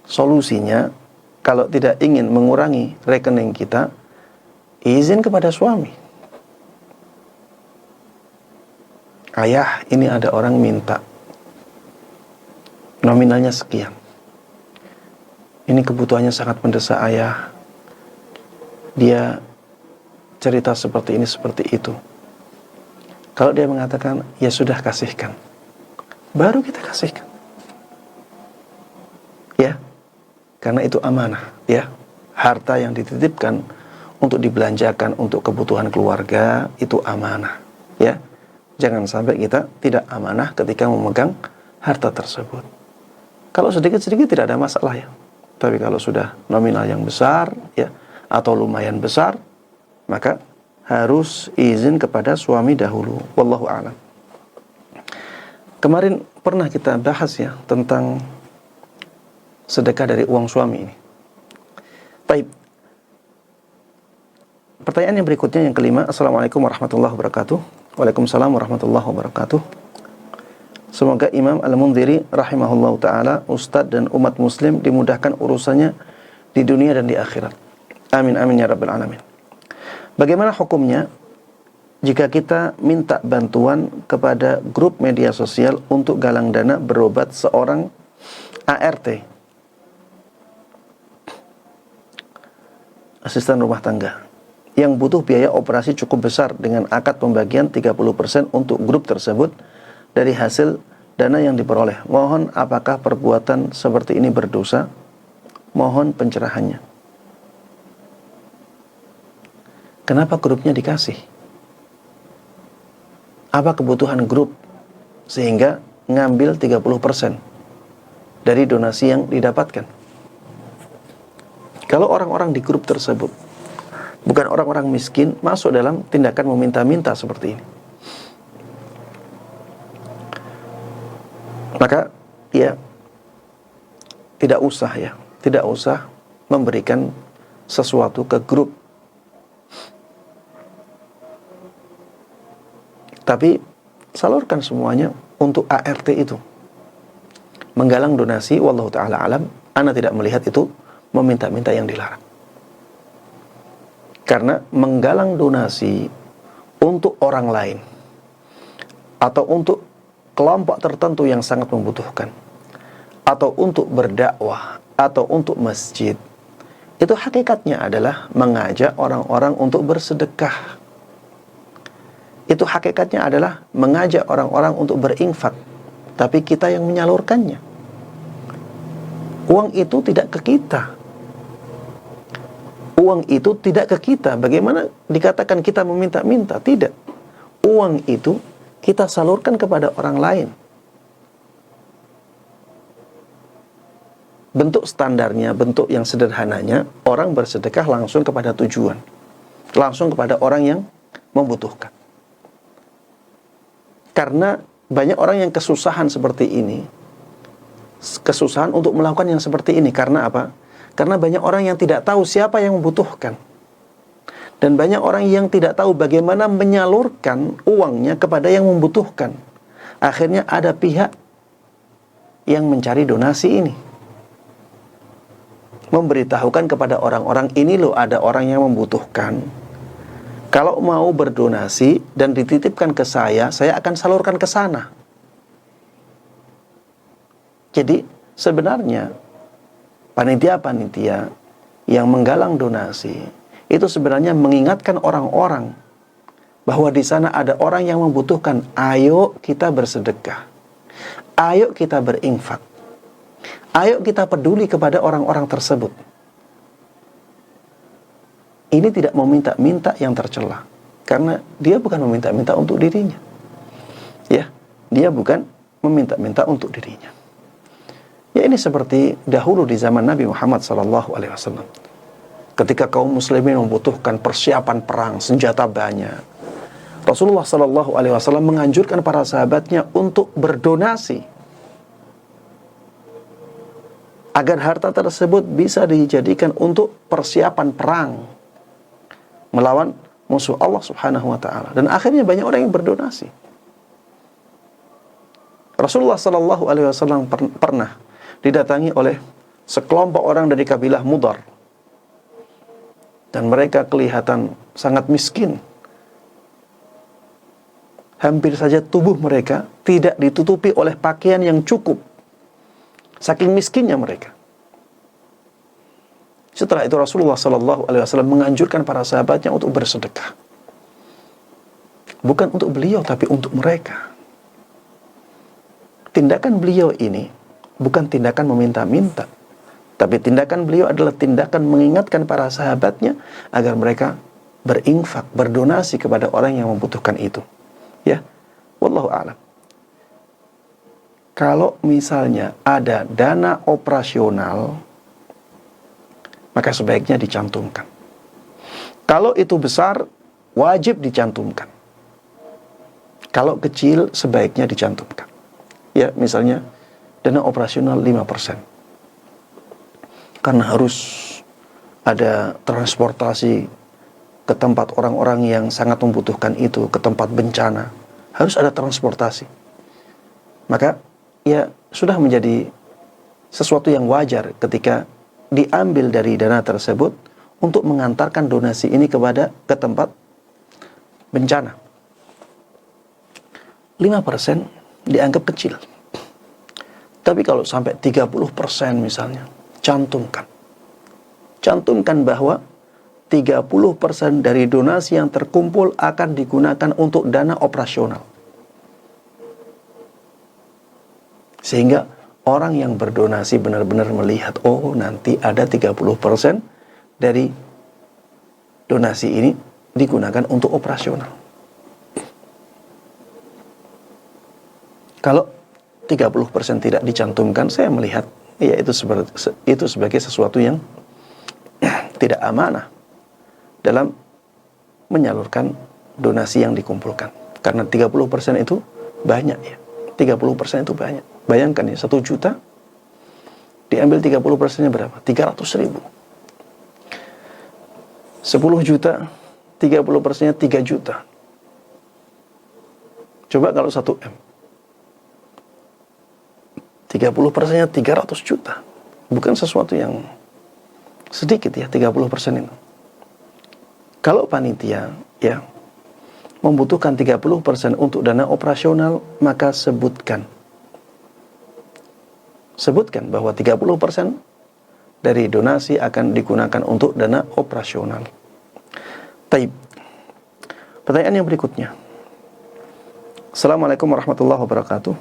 Solusinya, kalau tidak ingin mengurangi rekening kita, izin kepada suami. Ayah, ini ada orang minta nominalnya sekian. Ini kebutuhannya sangat mendesak ayah. Dia cerita seperti ini, seperti itu. Kalau dia mengatakan, ya sudah kasihkan, baru kita kasihkan. Ya, karena itu amanah. Ya, harta yang dititipkan untuk dibelanjakan untuk kebutuhan keluarga itu amanah. Ya, jangan sampai kita tidak amanah ketika memegang harta tersebut. Kalau sedikit-sedikit tidak ada masalah ya. Tapi kalau sudah nominal yang besar ya, atau lumayan besar, maka harus izin kepada suami dahulu. Wallahu a'lam. Kemarin pernah kita bahas ya tentang sedekah dari uang suami ini. Baik. Pertanyaan yang berikutnya yang kelima. Assalamualaikum warahmatullahi wabarakatuh. Waalaikumsalam warahmatullahi wabarakatuh. Semoga Imam Al-Mundhiri rahimahullah ta'ala, Ustadz dan umat muslim dimudahkan urusannya di dunia dan di akhirat. Amin amin ya rabbal alamin. Bagaimana hukumnya jika kita minta bantuan kepada grup media sosial untuk galang dana berobat seorang ART, asisten rumah tangga, yang butuh biaya operasi cukup besar dengan akad pembagian 30% untuk grup tersebut dari hasil dana yang diperoleh. Mohon apakah perbuatan seperti ini berdosa? Mohon pencerahannya. Kenapa grupnya dikasih? Apa kebutuhan grup sehingga ngambil 30% dari donasi yang didapatkan? Kalau orang-orang di grup tersebut bukan orang-orang miskin, masuk dalam tindakan meminta-minta seperti ini, maka ya tidak usah memberikan sesuatu ke grup. Tapi salurkan semuanya untuk ART itu. Menggalang donasi, wallahu ta'ala alam, ana tidak melihat itu meminta-minta yang dilarang. Karena menggalang donasi untuk orang lain atau untuk kelompok tertentu yang sangat membutuhkan, atau untuk berdakwah, atau untuk masjid, itu hakikatnya adalah mengajak orang-orang untuk bersedekah. Itu hakikatnya adalah mengajak orang-orang untuk berinfak, tapi kita yang menyalurkannya. Uang itu tidak ke kita. Uang itu tidak ke kita. Bagaimana dikatakan kita meminta-minta? Tidak. Uang itu kita salurkan kepada orang lain. Bentuk standarnya, bentuk yang sederhananya, orang bersedekah langsung kepada tujuan, langsung kepada orang yang membutuhkan. Karena banyak orang yang kesusahan seperti ini, kesusahan untuk melakukan yang seperti ini. Karena apa? Karena banyak orang yang tidak tahu siapa yang membutuhkan. Dan banyak orang yang tidak tahu bagaimana menyalurkan uangnya kepada yang membutuhkan. Akhirnya ada pihak yang mencari donasi ini, memberitahukan kepada orang-orang, ini loh ada orang yang membutuhkan. Kalau mau berdonasi dan dititipkan ke saya akan salurkan ke sana. Jadi sebenarnya panitia-panitia yang menggalang donasi itu sebenarnya mengingatkan orang-orang bahwa di sana ada orang yang membutuhkan. Ayo kita bersedekah, ayo kita berinfak, ayo kita peduli kepada orang-orang tersebut. Ini tidak meminta-minta yang tercela, karena dia bukan meminta-minta untuk dirinya. Ya, dia bukan meminta-minta untuk dirinya. Ya, ini seperti dahulu di zaman Nabi Muhammad SAW. Ketika kaum muslimin membutuhkan persiapan perang, senjata banyak, Rasulullah SAW menganjurkan para sahabatnya untuk berdonasi agar harta tersebut bisa dijadikan untuk persiapan perang melawan musuh Allah Subhanahu wa taala. Dan akhirnya banyak orang yang berdonasi. Rasulullah SAW pernah didatangi oleh sekelompok orang dari kabilah Mudar, dan mereka kelihatan sangat miskin. Hampir saja tubuh mereka tidak ditutupi oleh pakaian yang cukup, saking miskinnya mereka. Setelah itu Rasulullah SAW menganjurkan para sahabatnya untuk bersedekah, bukan untuk beliau tapi untuk mereka. Tindakan beliau ini bukan tindakan meminta-minta, tapi tindakan beliau adalah tindakan mengingatkan para sahabatnya agar mereka berinfak, berdonasi kepada orang yang membutuhkan itu. Ya, wallahu a'lam. Kalau misalnya ada dana operasional, maka sebaiknya dicantumkan. Kalau itu besar, wajib dicantumkan. Kalau kecil, sebaiknya dicantumkan. Ya, misalnya dana operasional 5%. Karena harus ada transportasi ke tempat orang-orang yang sangat membutuhkan itu, ke tempat bencana. Harus ada transportasi. Maka ya sudah menjadi sesuatu yang wajar ketika diambil dari dana tersebut untuk mengantarkan donasi ini ke tempat bencana. 5% dianggap kecil. Tapi kalau sampai 30% misalnya, cantumkan bahwa 30% dari donasi yang terkumpul akan digunakan untuk dana operasional. Sehingga orang yang berdonasi benar-benar melihat, oh nanti ada 30% dari donasi ini digunakan untuk operasional. Kalau 30% tidak dicantumkan, saya melihat ya itu sebagai sesuatu yang tidak amanah dalam menyalurkan donasi yang dikumpulkan. Karena 30% itu banyak ya. 30% itu banyak. Bayangkan ya, 1 juta diambil 30%-nya berapa? 300.000. 10 juta, 30%-nya 3 juta. Coba kalau 1 M. 30%-nya 300 juta. Bukan sesuatu yang sedikit ya, 30% itu. Kalau panitia ya membutuhkan 30% untuk dana operasional, maka sebutkan bahwa 30% dari donasi akan digunakan untuk dana operasional. Taib. Pertanyaan yang berikutnya. Assalamualaikum warahmatullahi wabarakatuh.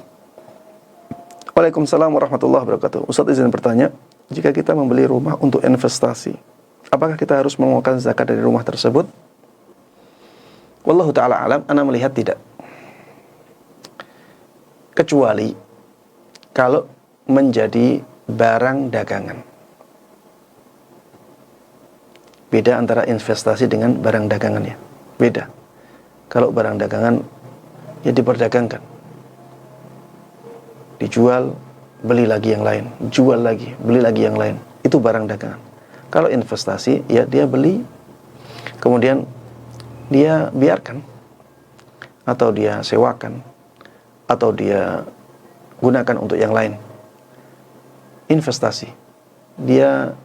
Waalaikumsalam warahmatullahi wabarakatuh. Ustaz izin bertanya, jika kita membeli rumah untuk investasi, apakah kita harus mengeluarkan zakat dari rumah tersebut? Wallahu ta'ala alam, ana melihat tidak. Kecuali kalau menjadi barang dagangan. Beda antara investasi dengan barang dagangan ya. Beda. Kalau barang dagangan ya diperdagangkan. Dijual, beli lagi yang lain, jual lagi, beli lagi yang lain. Itu barang dagangan. Kalau investasi ya dia beli, kemudian dia biarkan, atau dia sewakan, atau dia gunakan untuk yang lain. Investasi dia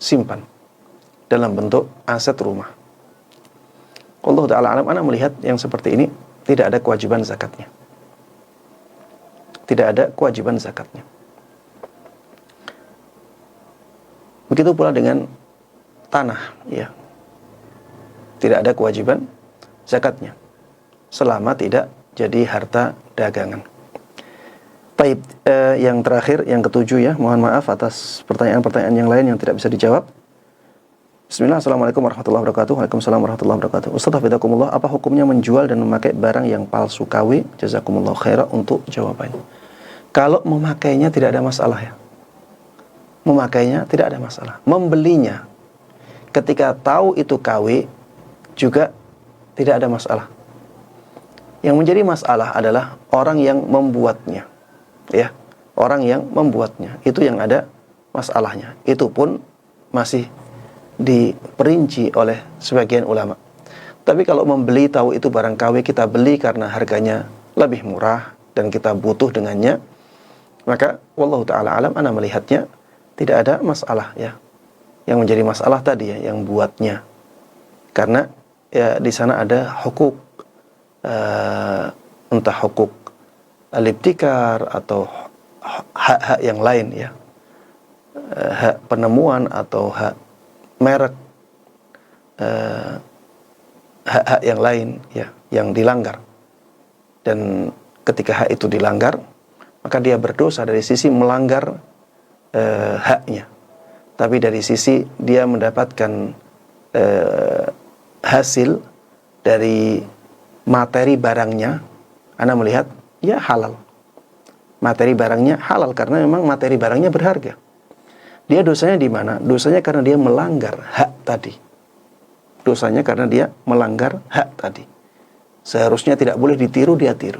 simpan dalam bentuk aset rumah. Allah Ta'ala alam, ana melihat yang seperti ini tidak ada kewajiban zakatnya. Tidak ada kewajiban zakatnya. Begitu pula dengan tanah ya. Tidak ada kewajiban zakatnya selama tidak jadi harta dagangan. Baik, yang terakhir, yang ketujuh ya, mohon maaf atas pertanyaan-pertanyaan yang lain yang tidak bisa dijawab. Bismillah, assalamualaikum warahmatullahi wabarakatuh. Waalaikumsalam warahmatullahi wabarakatuh. Ustaz hafizakumullah, apa hukumnya menjual dan memakai barang yang palsu KW? Jazakumullah khairah untuk jawabannya. Kalau memakainya tidak ada masalah ya. Memakainya tidak ada masalah. Membelinya ketika tahu itu KW juga tidak ada masalah. Yang menjadi masalah adalah orang yang membuatnya. Ya, orang yang membuatnya. Itu yang ada masalahnya. Itu pun masih diperinci oleh sebagian ulama. Tapi kalau membeli tahu itu barang KW, kita beli karena harganya lebih murah dan kita butuh dengannya, maka wallahu ta'ala alam, ana melihatnya tidak ada masalah ya. Yang menjadi masalah tadi ya, yang buatnya. Karena ya di sana ada hukuk, entah hukuk al-ibtikar atau hak-hak yang lain ya. Hak penemuan atau hak merek, hak-hak yang lain ya, yang dilanggar. Dan ketika hak itu dilanggar, maka dia berdosa dari sisi melanggar haknya. Tapi dari sisi dia mendapatkan hasil dari materi barangnya, ana melihat ya halal. Materi barangnya halal karena memang materi barangnya berharga. Dia dosanya di mana? Dosanya karena dia melanggar hak tadi. Dosanya karena dia melanggar hak tadi. Seharusnya tidak boleh ditiru, dia tiru.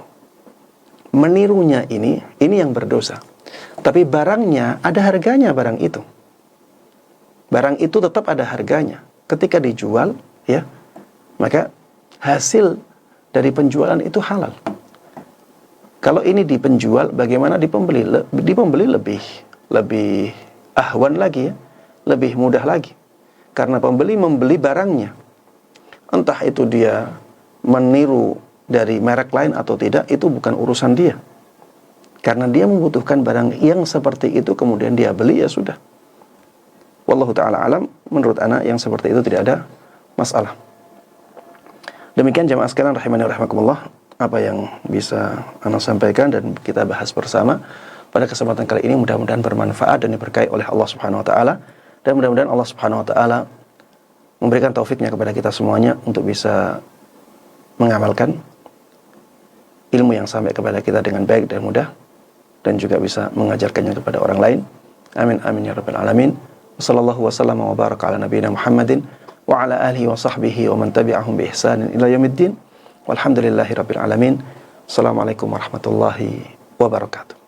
Menirunya ini yang berdosa. Tapi barangnya ada harganya, barang itu. Barang itu tetap ada harganya. Ketika dijual, ya, maka hasil dari penjualan itu halal. Kalau ini di penjual, bagaimana di pembeli? Di pembeli lebih ahwan lagi ya, lebih mudah lagi. Karena pembeli membeli barangnya. Entah itu dia meniru dari merek lain atau tidak, itu bukan urusan dia. Karena dia membutuhkan barang yang seperti itu, kemudian dia beli, ya sudah. Wallahu ta'ala alam, menurut ana yang seperti itu tidak ada masalah. Demikian jamaah sekalian rahimani rahimakumullah, apa yang bisa ana sampaikan dan kita bahas bersama pada kesempatan kali ini, mudah-mudahan bermanfaat dan diberkahi oleh Allah Subhanahu wa taala, dan mudah-mudahan Allah Subhanahu wa taala memberikan taufiknya kepada kita semuanya untuk bisa mengamalkan ilmu yang sampai kepada kita dengan baik dan mudah, dan juga bisa mengajarkannya kepada orang lain. Amin amin ya rabbal alamin. Wassallallahu wasallam wa baraka ala nabiyyina Muhammadin wa ala alihi wa sahbihi wa man tabi'ahum bi ihsanin ila yaumiddin. Walhamdulillahi rabbil alamin. Assalamualaikum warahmatullahi wabarakatuh.